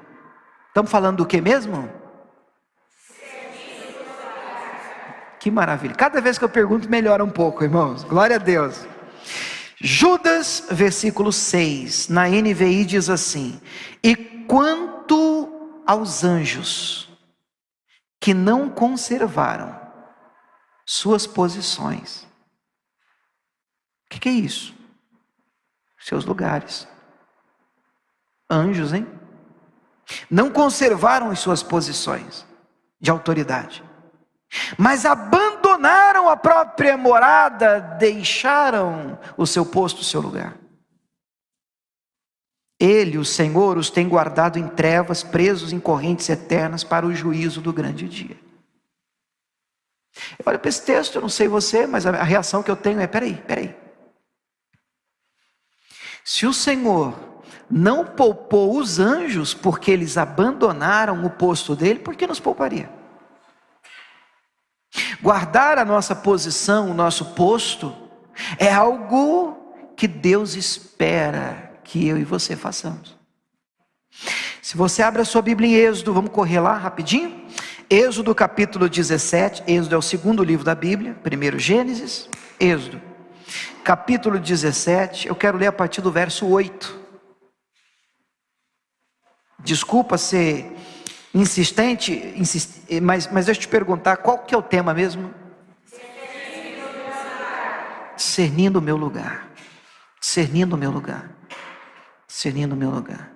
Estamos falando do que mesmo? Que maravilha, cada vez que eu pergunto melhora um pouco, irmãos, glória a Deus. Judas, versículo 6, na NVI diz assim: e quanto aos anjos que não conservaram suas posições. O que é isso? Seus lugares. Anjos, hein? Não conservaram as suas posições de autoridade, mas abandonaram a própria morada, deixaram o seu posto, o seu lugar. Ele, o Senhor, os tem guardado em trevas, presos em correntes eternas para o juízo do grande dia. Eu olho para esse texto, eu não sei você, mas a reação que eu tenho é: peraí. Se o Senhor não poupou os anjos porque eles abandonaram o posto dele, por que nos pouparia? Guardar a nossa posição, o nosso posto, é algo que Deus espera que eu e você façamos. Se você abre a sua Bíblia em Êxodo, vamos correr lá rapidinho. Êxodo capítulo 17, Êxodo é o segundo livro da Bíblia, primeiro Gênesis, Êxodo, capítulo 17, eu quero ler a partir do verso 8. Desculpa ser insistente, mas deixa eu te perguntar, qual que é o tema mesmo? Discernindo o meu lugar. Discernindo o meu lugar. Discernindo o meu lugar.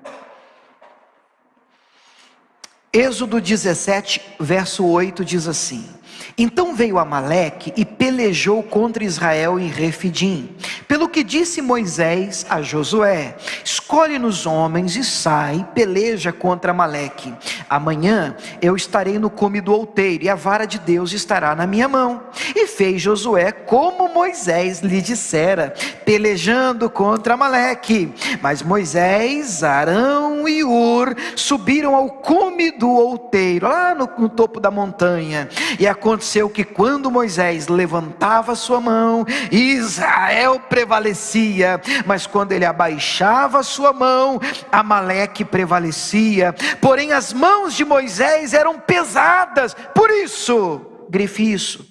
Êxodo 17, verso 8 diz assim: então veio Amaleque e pelejou contra Israel em Refidim. Pelo que disse Moisés a Josué: escolhe-nos homens e sai, peleja contra Amaleque. Amanhã eu estarei no cume do outeiro, e a vara de Deus estará na minha mão. E fez Josué como Moisés lhe dissera, pelejando contra Amaleque. Mas Moisés, Arão e Hur subiram ao cume do outeiro, lá no topo da montanha. E aconteceu que quando Moisés levantava sua mão, Israel prevalecia, mas quando ele abaixava sua mão, Amaleque prevalecia. Porém as mãos de Moisés eram pesadas, por isso, grife isso,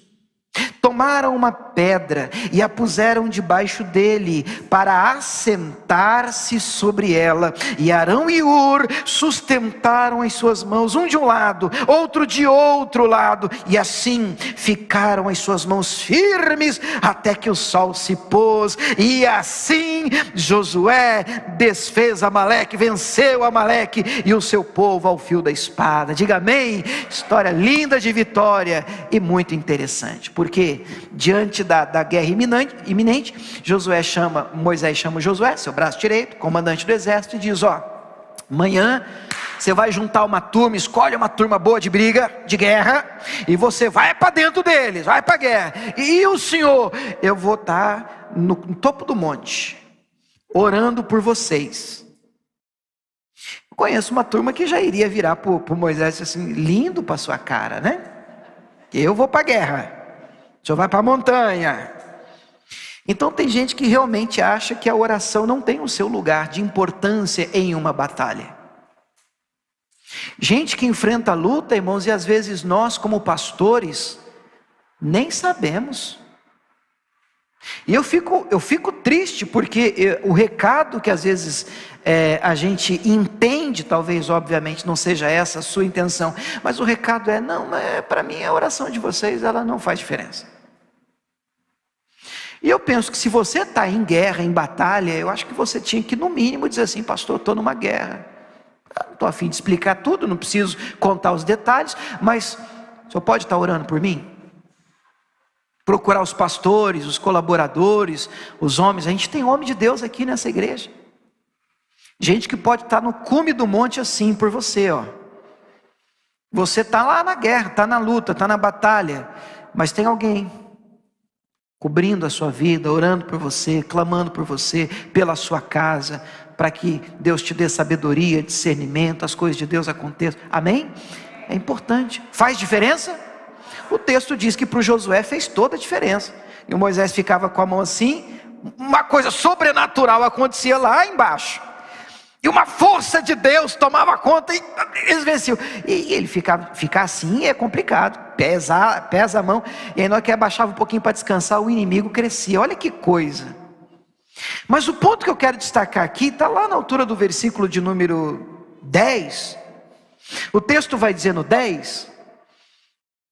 tomaram uma pedra e a puseram debaixo dele, para assentar-se sobre ela. E Arão e Hur sustentaram as suas mãos, um de um lado, outro de outro lado, e assim ficaram as suas mãos firmes até que o sol se pôs. E assim Josué desfez Amaleque, venceu Amaleque e o seu povo ao fio da espada. Diga amém. História linda de vitória e muito interessante, porque diante da guerra iminente, Moisés chama Josué, seu braço direito, comandante do exército, e diz: amanhã você vai juntar uma turma, escolhe uma turma boa de briga, de guerra, e você vai para dentro deles, vai para a guerra. E o Senhor, eu vou estar no topo do monte, orando por vocês. Eu conheço uma turma que já iria virar para Moisés assim: lindo para sua cara, né? Eu vou para a guerra, o senhor vai para a montanha. Então tem gente que realmente acha que a oração não tem o seu lugar de importância em uma batalha. Gente que enfrenta a luta, irmãos, e às vezes nós como pastores nem sabemos. E eu fico triste, porque o recado que às vezes a gente entende, talvez obviamente não seja essa a sua intenção, mas o recado para mim a oração de vocês, ela não faz diferença. E eu penso que se você está em guerra, em batalha, eu acho que você tinha que no mínimo dizer assim: pastor, estou numa guerra, não estou a fim de explicar tudo, não preciso contar os detalhes, mas o senhor pode estar orando por mim? Procurar os pastores, os colaboradores, os homens. A gente tem homem de Deus aqui nessa igreja, gente que pode estar no cume do monte assim por você. Você está lá na guerra, está na luta, está na batalha, mas tem alguém cobrindo a sua vida, orando por você, clamando por você, pela sua casa, para que Deus te dê sabedoria, discernimento, as coisas de Deus aconteçam. Amém? É importante. Faz diferença? O texto diz que para o Josué fez toda a diferença. E o Moisés ficava com a mão assim, uma coisa sobrenatural acontecia lá embaixo, e uma força de Deus tomava conta e eles venciam. E ele ficar assim é complicado, pesa a mão, e aí na hora que abaixava um pouquinho para descansar, o inimigo crescia. Olha que coisa. Mas o ponto que eu quero destacar aqui está lá na altura do versículo de número 10. O texto vai dizer no 10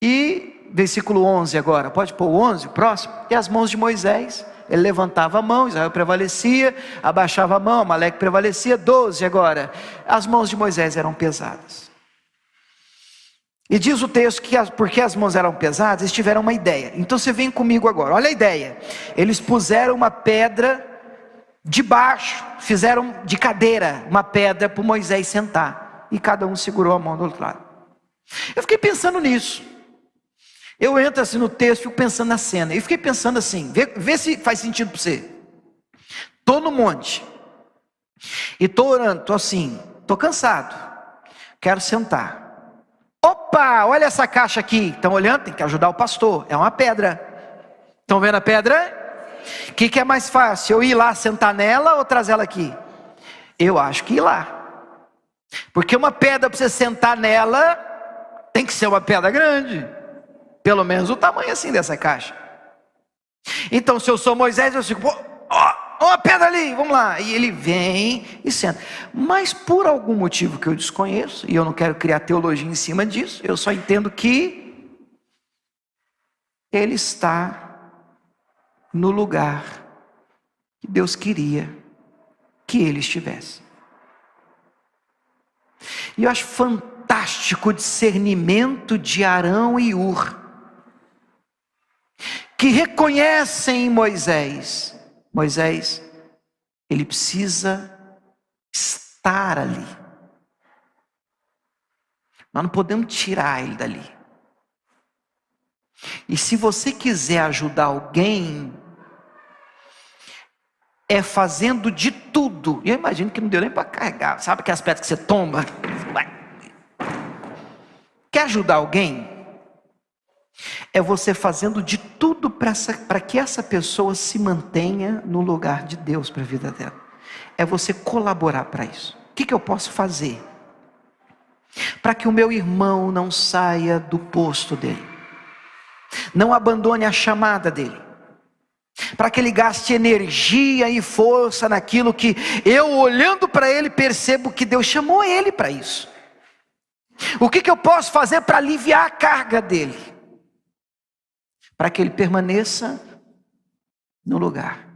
e versículo 11 agora, pode pôr o 11, o próximo. E as mãos de Moisés, ele levantava a mão, Israel prevalecia, abaixava a mão, Amaleque prevalecia. 12 agora, as mãos de Moisés eram pesadas. E diz o texto que porque as mãos eram pesadas, eles tiveram uma ideia. Então você vem comigo agora, olha a ideia. Eles puseram uma pedra debaixo, fizeram de cadeira uma pedra para Moisés sentar, e cada um segurou a mão do outro lado. Eu fiquei pensando nisso. Eu entro assim no texto, fico pensando na cena, e fiquei pensando assim, vê se faz sentido para você. Estou no monte, e estou orando, estou cansado, quero sentar. Opa, olha essa caixa aqui, estão olhando? Tem que ajudar o pastor, é uma pedra. Estão vendo a pedra? O que é mais fácil, eu ir lá sentar nela ou trazer ela aqui? Eu acho que ir lá, porque uma pedra para você sentar nela, tem que ser uma pedra grande, pelo menos o tamanho assim dessa caixa. Então se eu sou Moisés, eu fico, uma pedra ali, vamos lá. E ele vem e senta. Mas por algum motivo que eu desconheço, e eu não quero criar teologia em cima disso, eu só entendo que ele está no lugar que Deus queria que ele estivesse. E eu acho fantástico o discernimento de Arão e Hur, que reconhecem em Moisés, ele precisa estar ali. Nós não podemos tirar ele dali. E se você quiser ajudar alguém, é fazendo de tudo. E eu imagino que não deu nem para carregar. Sabe aquelas pedras que você tomba? Quer ajudar alguém? É você fazendo de tudo para que essa pessoa se mantenha no lugar de Deus para a vida dela. É você colaborar para isso. O que eu posso fazer para que o meu irmão não saia do posto dele? Não abandone a chamada dele, para que ele gaste energia e força naquilo que eu, olhando para ele, percebo que Deus chamou ele para isso. O que eu posso fazer para aliviar a carga dele? Para que ele permaneça no lugar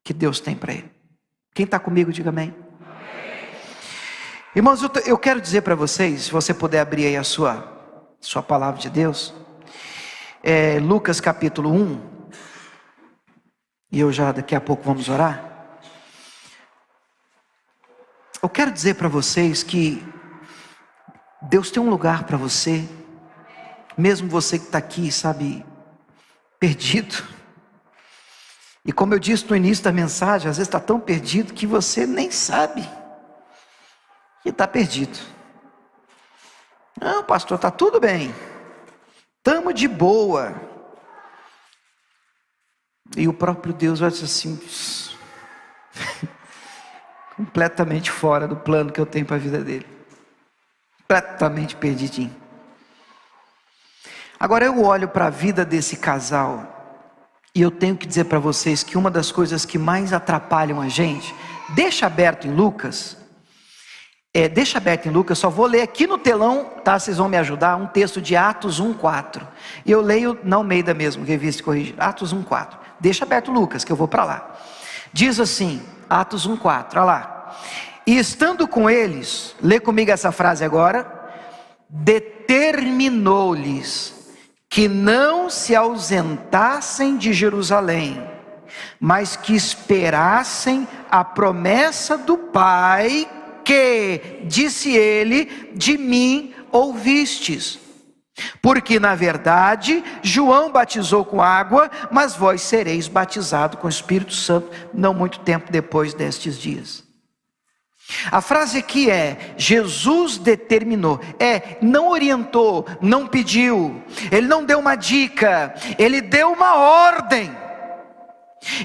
que Deus tem para ele. Quem está comigo, diga amém. Irmãos, eu quero dizer para vocês, se você puder abrir aí a sua palavra de Deus, Lucas capítulo 1, e eu já daqui a pouco vamos orar. Eu quero dizer para vocês que Deus tem um lugar para você, mesmo você que está aqui, sabe, perdido. E como eu disse no início da mensagem, às vezes está tão perdido que você nem sabe que está perdido. Não, pastor, está tudo bem, estamos de boa. E o próprio Deus vai dizer assim, completamente fora do plano que eu tenho para a vida dele, completamente perdidinho. Agora eu olho para a vida desse casal, e eu tenho que dizer para vocês que uma das coisas que mais atrapalham a gente, deixa aberto em Lucas, só vou ler aqui no telão, tá? Vocês vão me ajudar, um texto de Atos 1:4, e eu leio na Almeida mesmo, revista corrigida, Atos 1:4, deixa aberto Lucas, que eu vou para lá. Diz assim, Atos 1:4, olha lá, e estando com eles, lê comigo essa frase agora, determinou-lhes que não se ausentassem de Jerusalém, mas que esperassem a promessa do Pai, que, disse ele, de mim ouvistes. Porque na verdade João batizou com água, mas vós sereis batizados com o Espírito Santo não muito tempo depois destes dias. A frase aqui é, Jesus determinou, não orientou, não pediu, ele não deu uma dica, ele deu uma ordem.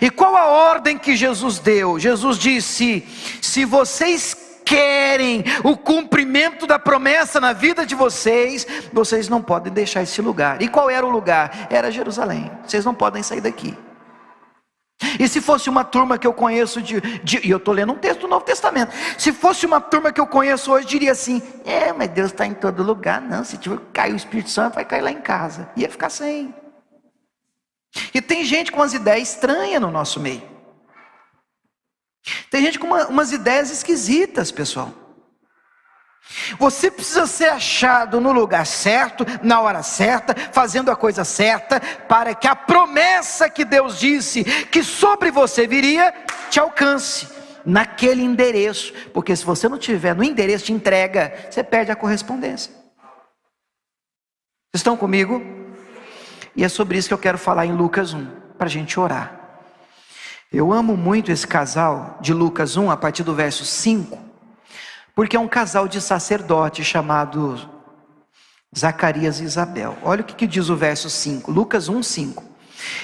E qual a ordem que Jesus deu? Jesus disse, se vocês querem o cumprimento da promessa na vida de vocês, vocês não podem deixar esse lugar. E qual era o lugar? Era Jerusalém, vocês não podem sair daqui. E se fosse uma turma que eu conheço e eu estou lendo um texto do Novo Testamento, se fosse uma turma que eu conheço hoje, diria assim, mas Deus está em todo lugar. Não, se tiver cair o Espírito Santo, vai cair lá em casa, ia ficar sem. E tem gente com umas ideias estranhas no nosso meio, tem gente com umas ideias esquisitas, pessoal. Você precisa ser achado no lugar certo, na hora certa, fazendo a coisa certa, para que a promessa que Deus disse que sobre você viria, te alcance, naquele endereço. Porque se você não tiver no endereço de entrega, você perde a correspondência. Vocês estão comigo? E é sobre isso que eu quero falar em Lucas 1, para a gente orar. Eu amo muito esse casal de Lucas 1, a partir do verso 5, porque é um casal de sacerdote chamado Zacarias e Isabel. Olha o que diz o verso 5, Lucas 1:5.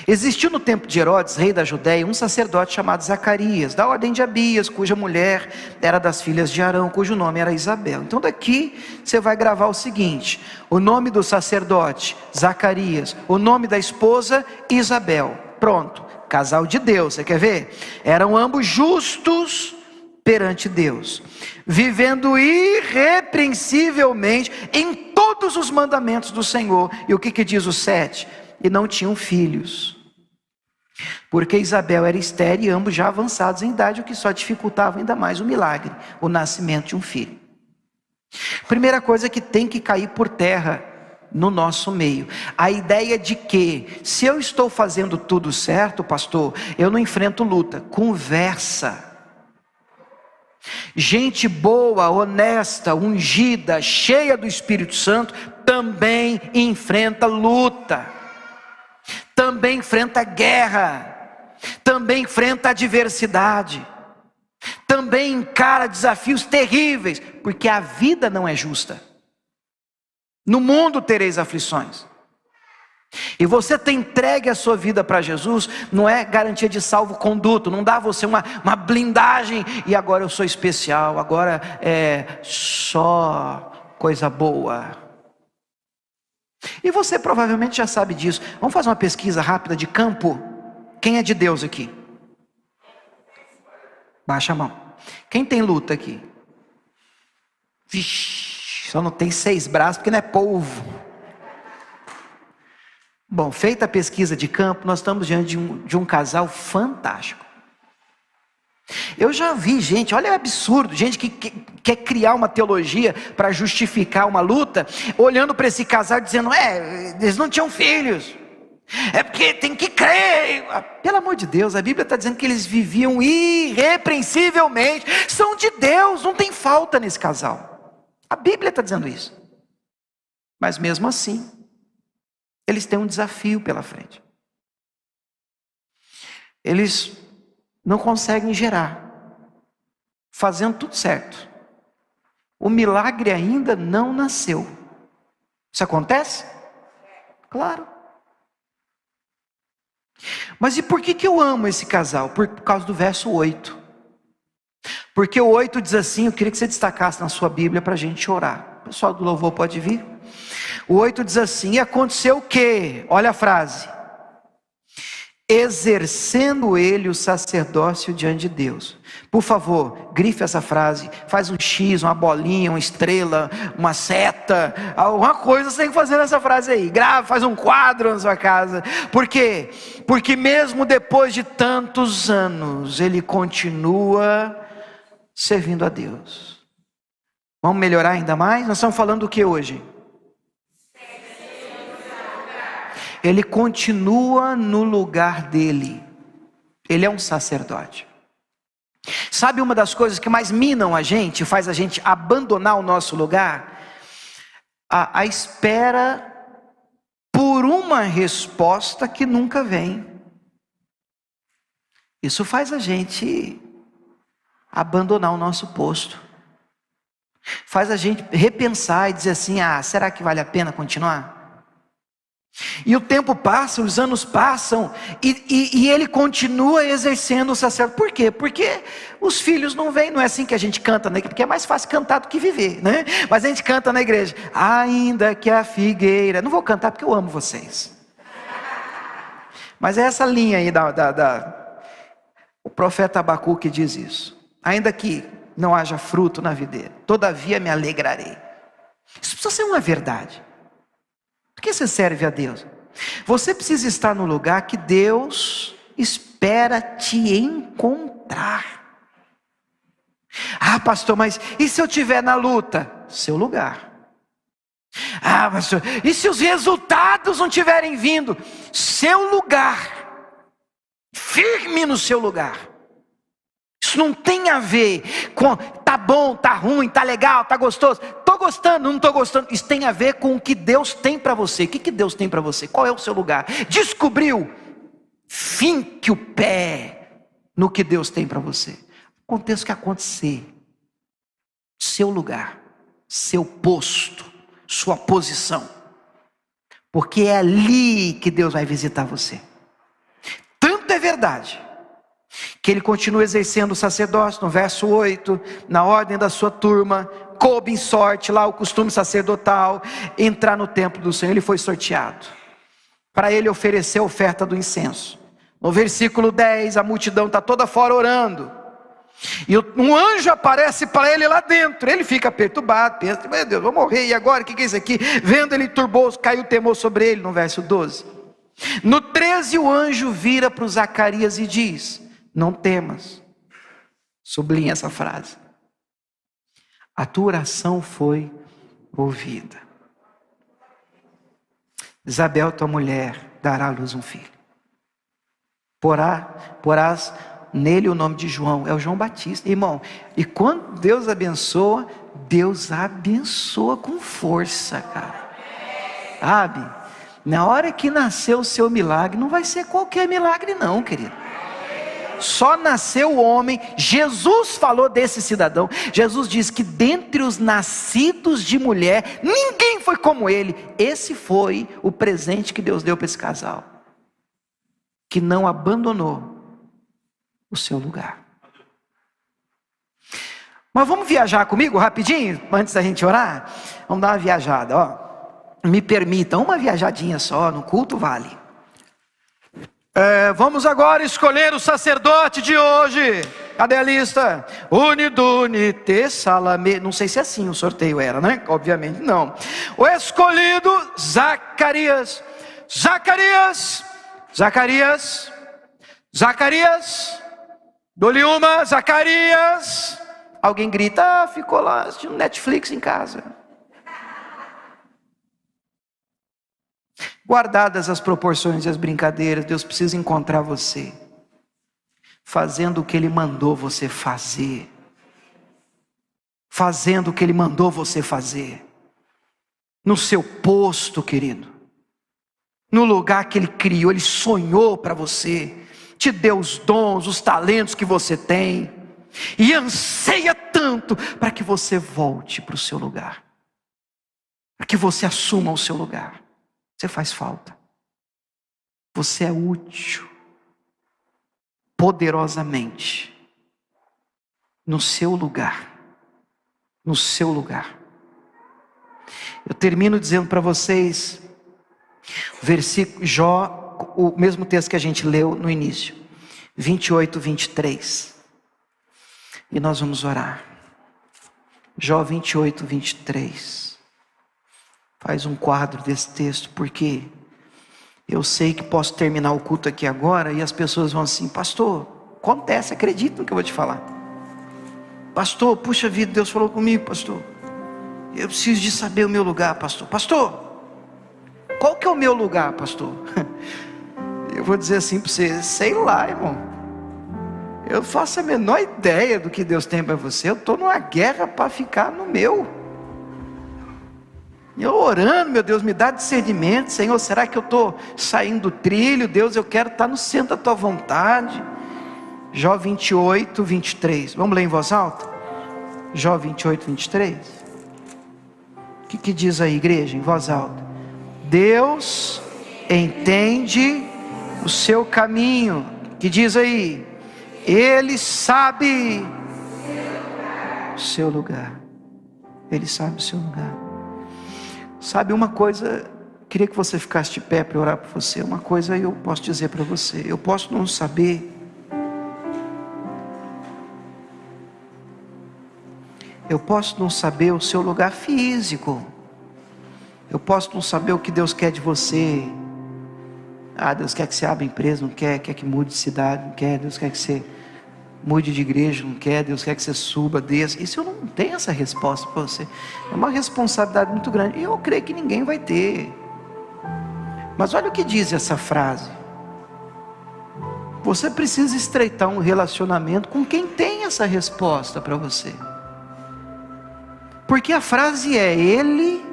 Existiu no tempo de Herodes, rei da Judéia, um sacerdote chamado Zacarias, da ordem de Abias, cuja mulher era das filhas de Arão, cujo nome era Isabel. Então daqui você vai gravar o seguinte, o nome do sacerdote, Zacarias, o nome da esposa, Isabel. Pronto, casal de Deus, você quer ver? Eram ambos justos perante Deus, vivendo irrepreensivelmente em todos os mandamentos do Senhor. E o que diz o 7? E não tinham filhos, porque Isabel era estéril e ambos já avançados em idade, o que só dificultava ainda mais o milagre, o nascimento de um filho. Primeira coisa que tem que cair por terra no nosso meio, a ideia de que se eu estou fazendo tudo certo, pastor, eu não enfrento luta. Conversa. Gente boa, honesta, ungida, cheia do Espírito Santo, também enfrenta luta, também enfrenta guerra, também enfrenta adversidade, também encara desafios terríveis, porque a vida não é justa. No mundo tereis aflições. E você ter entregue a sua vida para Jesus não é garantia de salvo-conduto, não dá a você uma blindagem e agora eu sou especial, agora é só coisa boa. E você provavelmente já sabe disso. Vamos fazer uma pesquisa rápida de campo? Quem é de Deus aqui? Baixa a mão. Quem tem luta aqui? Vixe, só não tem 6 braços porque não é polvo. Bom, feita a pesquisa de campo, nós estamos diante de um casal fantástico. Eu já vi gente, olha, é absurdo, gente que quer criar uma teologia para justificar uma luta, olhando para esse casal dizendo, eles não tinham filhos, é porque tem que crer. Pelo amor de Deus, a Bíblia está dizendo que eles viviam irrepreensivelmente, são de Deus, não tem falta nesse casal. A Bíblia está dizendo isso. Mas mesmo assim, eles têm um desafio pela frente. Eles não conseguem gerar, fazendo tudo certo. O milagre ainda não nasceu. Isso acontece? Claro. Mas e por que eu amo esse casal? Por causa do verso 8. Porque o 8 diz assim, eu queria que você destacasse na sua Bíblia para a gente orar. O pessoal do louvor pode vir? O 8 diz assim, e aconteceu o quê? Olha a frase. Exercendo ele o sacerdócio diante de Deus. Por favor, grife essa frase, faz um X, uma bolinha, uma estrela, uma seta, alguma coisa você tem que fazer nessa frase aí, grave, faz um quadro na sua casa. Por quê? Porque mesmo depois de tantos anos, ele continua servindo a Deus. Vamos melhorar ainda mais? Nós estamos falando do que hoje? Ele continua no lugar dele. Ele é um sacerdote. Sabe uma das coisas que mais minam a gente, faz a gente abandonar o nosso lugar? A espera por uma resposta que nunca vem. Isso faz a gente abandonar o nosso posto. Faz a gente repensar e dizer assim, será que vale a pena continuar? E o tempo passa, os anos passam, e ele continua exercendo o sacerdócio. Por quê? Porque os filhos não vêm, não é assim que a gente canta, né? Porque é mais fácil cantar do que viver, né? Mas a gente canta na igreja, ainda que a figueira, não vou cantar porque eu amo vocês. Mas é essa linha aí o profeta Abacuque diz isso. Ainda que não haja fruto na videira, todavia me alegrarei. Isso precisa ser uma verdade. Por que você serve a Deus? Você precisa estar no lugar que Deus espera te encontrar. Pastor, mas e se eu estiver na luta? Seu lugar. Pastor, e se os resultados não tiverem vindo? Seu lugar. Firme no seu lugar. Isso não tem a ver com tá bom, tá ruim, tá legal, tá gostoso. Tô gostando, não tô gostando. Isso tem a ver com o que Deus tem para você. O que Deus tem para você? Qual é o seu lugar? Descobriu? Finque o pé no que Deus tem para você. Aconteça o que acontecer. Seu lugar, seu posto, sua posição. Porque é ali que Deus vai visitar você. Tanto é verdade que ele continua exercendo o sacerdócio, no verso 8, na ordem da sua turma, coube em sorte, lá o costume sacerdotal, entrar no templo do Senhor. Ele foi sorteado, para ele oferecer a oferta do incenso. No versículo 10, a multidão está toda fora orando, e um anjo aparece para ele lá dentro. Ele fica perturbado, pensa, meu Deus, vou morrer, e agora, o que é isso aqui? Vendo ele turbou, caiu o temor sobre ele, no verso 12. No 13, o anjo vira para o Zacarias e diz, não temas, sublinha essa frase, a tua oração foi ouvida. Isabel, tua mulher, dará à luz um filho. Porás nele o nome de João, é o João Batista. Irmão, e quando Deus abençoa com força, cara. Sabe? Na hora que nasceu o seu milagre, não vai ser qualquer milagre não, querido. Só nasceu o homem. Jesus falou desse cidadão. Jesus diz que dentre os nascidos de mulher, ninguém foi como ele. Esse foi o presente que Deus deu para esse casal, que não abandonou o seu lugar. Mas vamos viajar comigo rapidinho, antes da gente orar? Vamos dar uma viajada, ó. me permitam uma viajadinha só, no culto vale. Vamos agora escolher o sacerdote de hoje. Cadê a lista? Unidunite salame. Não sei se assim o sorteio era, né? Obviamente não. O escolhido, Zacarias. Zacarias. Zacarias. Zacarias. Dou-lhe uma, Zacarias. Alguém grita, ficou lá assistindo Netflix em casa. Guardadas as proporções e as brincadeiras, Deus precisa encontrar você fazendo o que Ele mandou você fazer. Fazendo o que Ele mandou você fazer. No seu posto, querido. No lugar que Ele criou, Ele sonhou para você. Te deu os dons, os talentos que você tem. E anseia tanto para que você volte para o seu lugar. Para que você assuma o seu lugar. Você faz falta. Você é útil. Poderosamente. No seu lugar. No seu lugar. Eu termino dizendo para vocês, versículo Jó, o mesmo texto que a gente leu no início. 28, 23. E nós vamos orar. Jó 28, 23. Faz um quadro desse texto, porque eu sei que posso terminar o culto aqui agora e as pessoas vão assim: pastor, acontece, acredita no que eu vou te falar. Pastor, puxa vida, Deus falou comigo, pastor. Eu preciso de saber o meu lugar, pastor. Pastor, qual que é o meu lugar, pastor? Eu vou dizer assim para você: sei lá, irmão. Eu faço a menor ideia do que Deus tem para você. Eu estou numa guerra para ficar no meu. Eu orando, meu Deus, me dá discernimento, Senhor. Será que eu estou saindo do trilho? Deus, eu quero estar no centro da tua vontade. Jó 28, 23. Vamos ler em voz alta? Jó 28, 23. O que diz aí, igreja, em voz alta? Deus entende o seu caminho. O que diz aí? Ele sabe o seu lugar. Ele sabe o seu lugar. Sabe uma coisa, queria que você ficasse de pé para orar por você. Uma coisa eu posso dizer para você: eu posso não saber. Eu posso não saber o seu lugar físico. Eu posso não saber o que Deus quer de você. Deus quer que você abra empresa, não quer. Quer que mude de cidade, não quer. Deus quer que você mude de igreja, não quer. Deus quer que você suba, desça. Isso eu não tenho essa resposta para você. É uma responsabilidade muito grande. E eu creio que ninguém vai ter. Mas olha o que diz essa frase. Você precisa estreitar um relacionamento com quem tem essa resposta para você. Porque a frase é: Ele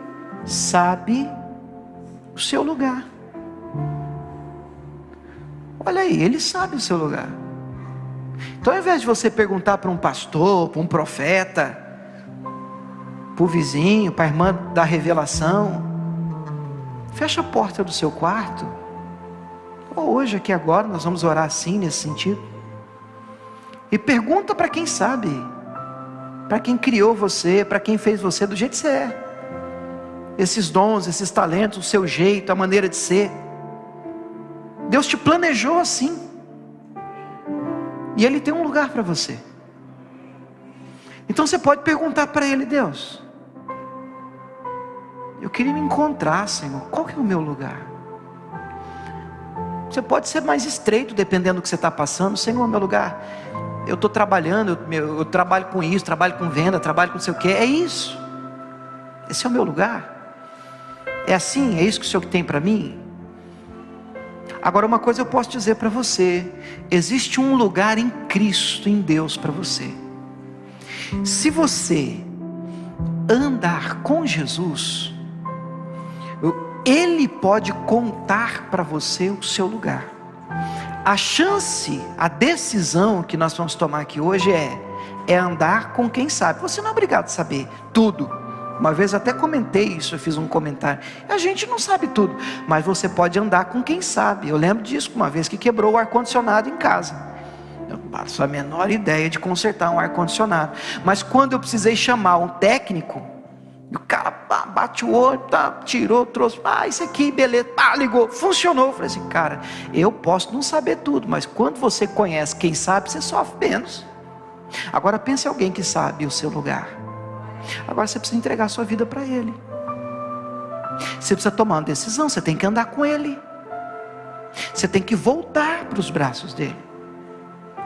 sabe o seu lugar. Olha aí, Ele sabe o seu lugar. Então, ao invés de você perguntar para um pastor, para um profeta, para o vizinho, para a irmã da revelação, fecha a porta do seu quarto. Ou hoje, aqui agora, nós vamos orar assim, nesse sentido. E pergunta para quem sabe, para quem criou você, para quem fez você do jeito que você é. Esses dons, esses talentos, o seu jeito, a maneira de ser. Deus te planejou assim. E Ele tem um lugar para você. Então você pode perguntar para Ele: Deus, eu queria me encontrar, Senhor. Qual que é o meu lugar? Você pode ser mais estreito, dependendo do que você está passando. Senhor, meu lugar, eu estou trabalhando, eu trabalho com isso, trabalho com venda, trabalho com não sei o que. É isso. Esse é o meu lugar. É assim, é isso que o Senhor tem para mim? Agora, uma coisa eu posso dizer para você: existe um lugar em Cristo, em Deus, para você. Se você andar com Jesus, Ele pode contar para você o seu lugar. A chance, a decisão que nós vamos tomar aqui hoje é andar com quem sabe. Você não é obrigado a saber tudo. Uma vez até comentei isso, eu fiz um comentário. A gente não sabe tudo, mas você pode andar com quem sabe. Eu lembro disso uma vez que quebrou o ar-condicionado em casa. Eu não faço a menor ideia de consertar um ar-condicionado. Mas quando eu precisei chamar um técnico, E o cara bate o olho, tirou, trouxe, isso aqui, beleza, ligou, funcionou. Eu falei assim, cara, eu posso não saber tudo, mas quando você conhece quem sabe, você sofre menos. Agora pense em alguém que sabe o seu lugar. Agora você precisa entregar a sua vida para Ele. Você precisa tomar uma decisão, você tem que andar com Ele. Você tem que voltar para os braços dEle.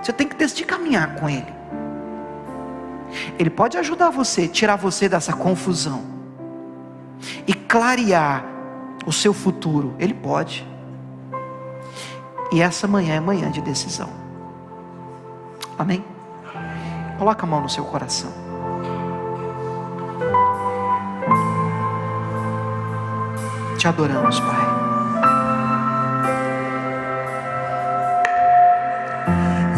Você tem que decidir caminhar com Ele. Ele pode ajudar você, tirar você dessa confusão e clarear o seu futuro. Ele pode. E essa manhã é manhã de decisão. Amém? Coloca a mão no seu coração. Te adoramos, Pai.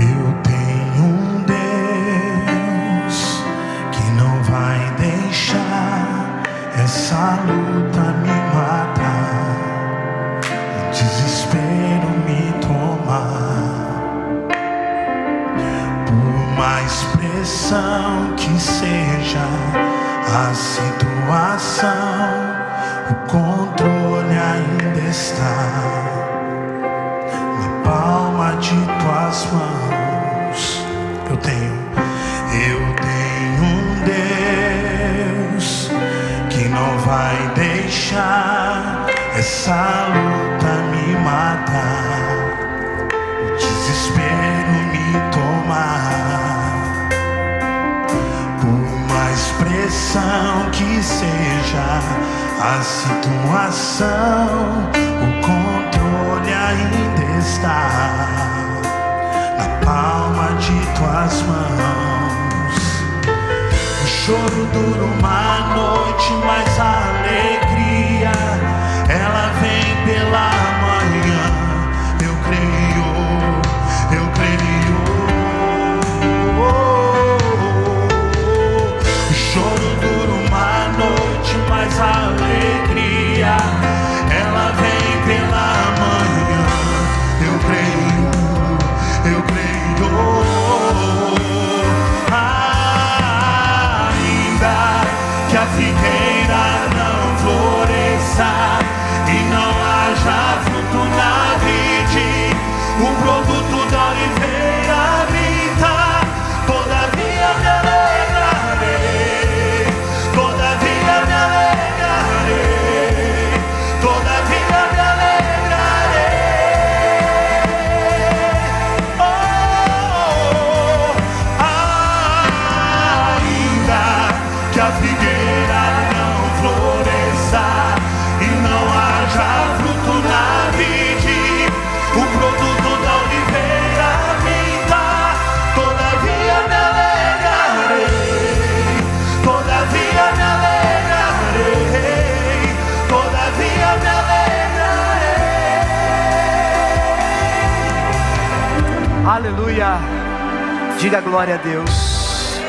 Eu tenho um Deus que não vai deixar essa luta me matar, o desespero me tomar. Por mais pressão que seja a situação, o controle ainda está na palma de tuas mãos. Eu tenho um Deus que não vai deixar essa luta me matar, o desespero me tomar. Por mais pressão que seja a situação, o controle ainda está na palma de tuas mãos. O choro dura uma noite, mas a alegria ela vem pela manhã. Eu creio. O choro dura uma noite, mas a alegria ela vem pela manhã. Eu creio. Ainda que a figueira não floresça e não haja fruto na vide, o produto da oliveira minta, todavia me alegrarei, todavia me alegrarei, todavia me alegrarei. Ainda que a figueira não floresça e não haja fruto na vide, o produto da oliveira minta, todavia me alegrarei, todavia me alegrarei, todavia me alegrarei. Aleluia. Diga glória a Deus.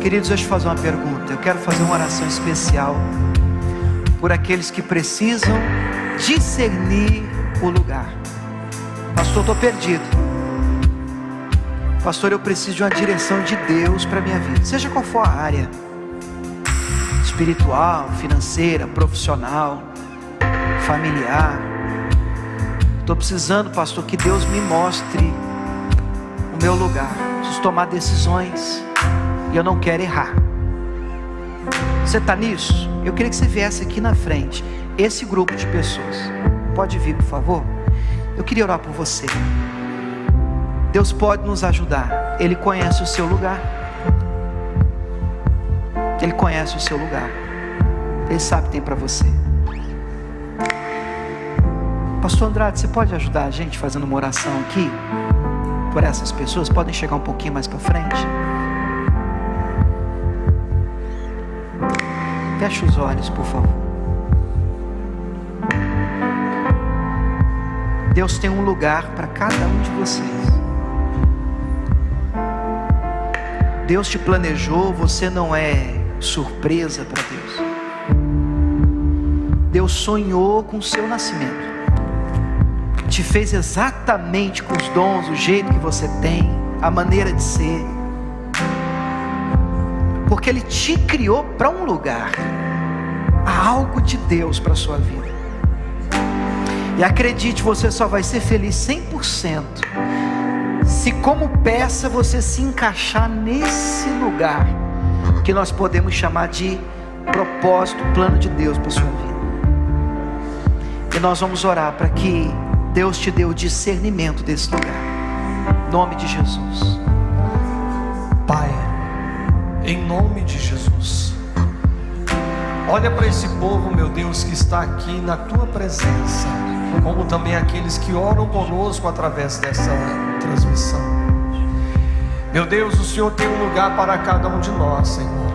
Queridos, deixa eu fazer uma pergunta. Eu quero fazer uma oração especial por aqueles que precisam discernir o lugar. Pastor, estou perdido. Pastor, eu preciso de uma direção de Deus para a minha vida, seja qual for a área, espiritual, financeira, profissional, familiar. Estou precisando, pastor, que Deus me mostre o meu lugar. Preciso tomar decisões e eu não quero errar. Você está nisso? Eu queria que você viesse aqui na frente. Esse grupo de pessoas, pode vir, por favor? Eu queria orar por você. Deus pode nos ajudar. Ele conhece o seu lugar. Ele conhece o seu lugar. Ele sabe o que tem para você. Pastor Andrade, você pode ajudar a gente fazendo uma oração aqui por essas pessoas? Podem chegar um pouquinho mais para frente. Feche os olhos, por favor. Deus tem um lugar para cada um de vocês. Deus te planejou, você não é surpresa para Deus. Deus sonhou com o seu nascimento, te fez exatamente com os dons, o jeito que você tem, a maneira de ser. porque Ele te criou para um lugar. Há algo de Deus para a sua vida. E acredite, você só vai ser feliz 100% se como peça você se encaixar nesse lugar que nós podemos chamar de propósito, plano de Deus para a sua vida. E nós vamos orar para que Deus te dê o discernimento desse lugar, em nome de Jesus. Pai, em nome de Jesus, olha para esse povo, meu Deus, que está aqui na Tua presença, como também aqueles que oram conosco através dessa transmissão. Meu Deus, o Senhor tem um lugar para cada um de nós, Senhor,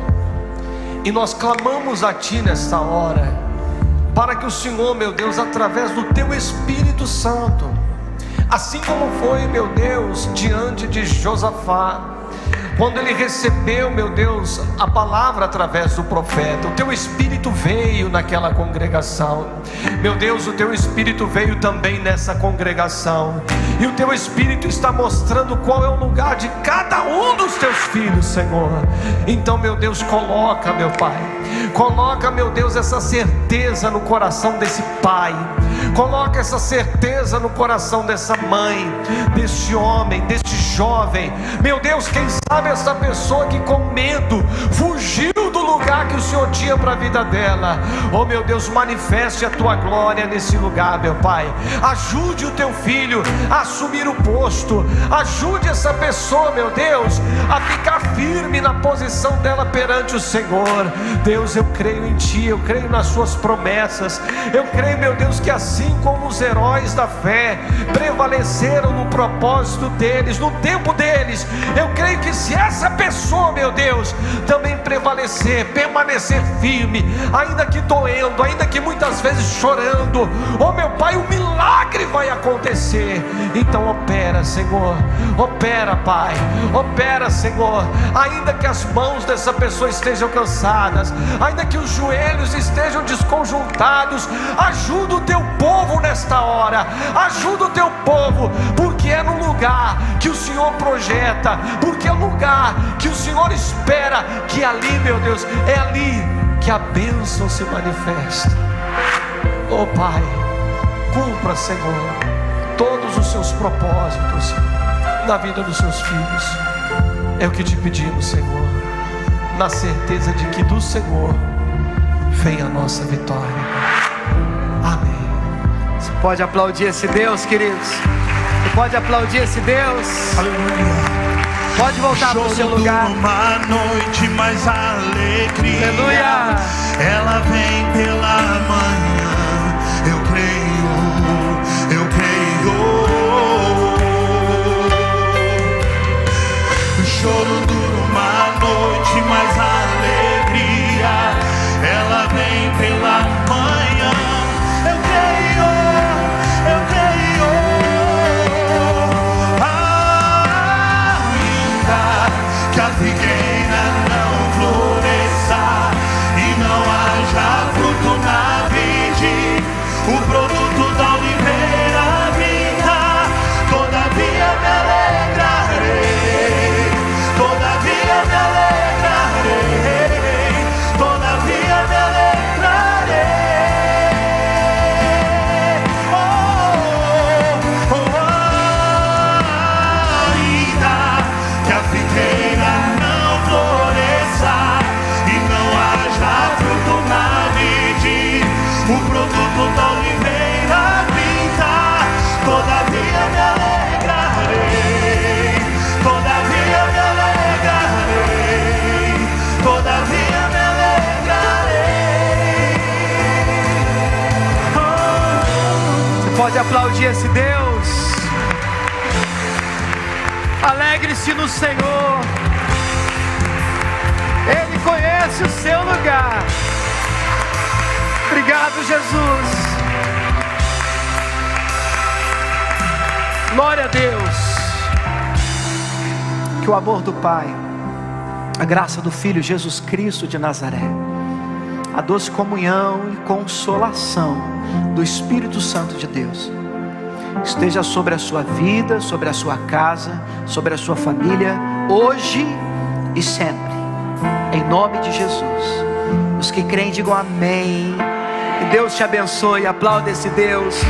e nós clamamos a Ti nesta hora, para que o Senhor, meu Deus, através do Teu Espírito Santo, assim como foi, meu Deus, diante de Josafá, quando ele recebeu, meu Deus, a palavra através do profeta, o Teu Espírito veio naquela congregação. Meu Deus, o Teu Espírito veio também nessa congregação, e o Teu Espírito está mostrando qual é o lugar de cada um dos Teus filhos, Senhor. Então, meu Deus, coloca, meu Pai, coloca, meu Deus, essa certeza no coração desse pai, coloca essa certeza no coração dessa mãe, deste homem, deste jovem. Meu Deus, quem sabe essa pessoa que com medo fugiu do lugar que o Senhor tinha para a vida dela. Oh meu Deus, manifeste a Tua glória nesse lugar, meu Pai. Ajude o Teu filho a assumir o posto, ajude essa pessoa, meu Deus, a ficar firme na posição dela perante o Senhor. Deus, eu creio em Ti, eu creio nas Suas promessas, eu creio, meu Deus, que assim como os heróis da fé prevaleceram no propósito deles, no tempo deles, eu creio que se essa pessoa, meu Deus, também prevalecer, permanecer firme, ainda que doendo, ainda que muitas vezes chorando, oh meu Pai, o milagre vai acontecer. Então opera, Senhor, opera, Pai, opera, Senhor, ainda que as mãos dessa pessoa estejam cansadas, ainda que os joelhos estejam desconjuntados, ajuda o Teu povo nesta hora, ajuda o Teu povo, porque é no lugar que o Senhor projeta, porque é o lugar que o Senhor espera, que ali, meu Deus, é ali que a bênção se manifesta. Oh Pai, cumpra, Senhor, todos os Seus propósitos na vida dos Seus filhos. É o que Te pedimos, Senhor, na certeza de que do Senhor vem a nossa vitória. Amém. Você pode aplaudir esse Deus, queridos? Você pode aplaudir esse Deus? Aleluia. Pode voltar para o seu lugar. Uma noite, mais alegria. Aleluia. Ela vem pela manhã. Eu creio, eu creio. O choro dura uma noite, mais alegria. Ela vem pela manhã. Eu creio, eu creio. Que a figueira não floresça e não haja fruto na vide, o produto da oliveira vinda, todavia me alegrarei, todavia me alegrarei, todavia me alegrarei. Oh, oh, oh, ainda que a figueira não floresça e não haja fruto na vide, o produto da oliveira vinda, todavia me alegrarei, todavia me alegrarei, todavia me alegrarei. Oh. Você pode aplaudir esse Deus? Alegre-se no Senhor, Ele conhece o seu lugar. Obrigado, Jesus. Glória a Deus. Que o amor do Pai, a graça do Filho Jesus Cristo de Nazaré, a doce comunhão e consolação do Espírito Santo de Deus esteja sobre a sua vida, sobre a sua casa, sobre a sua família, hoje e sempre. Em nome de Jesus. Os que creem digam amém. Que Deus te abençoe. Aplauda esse Deus.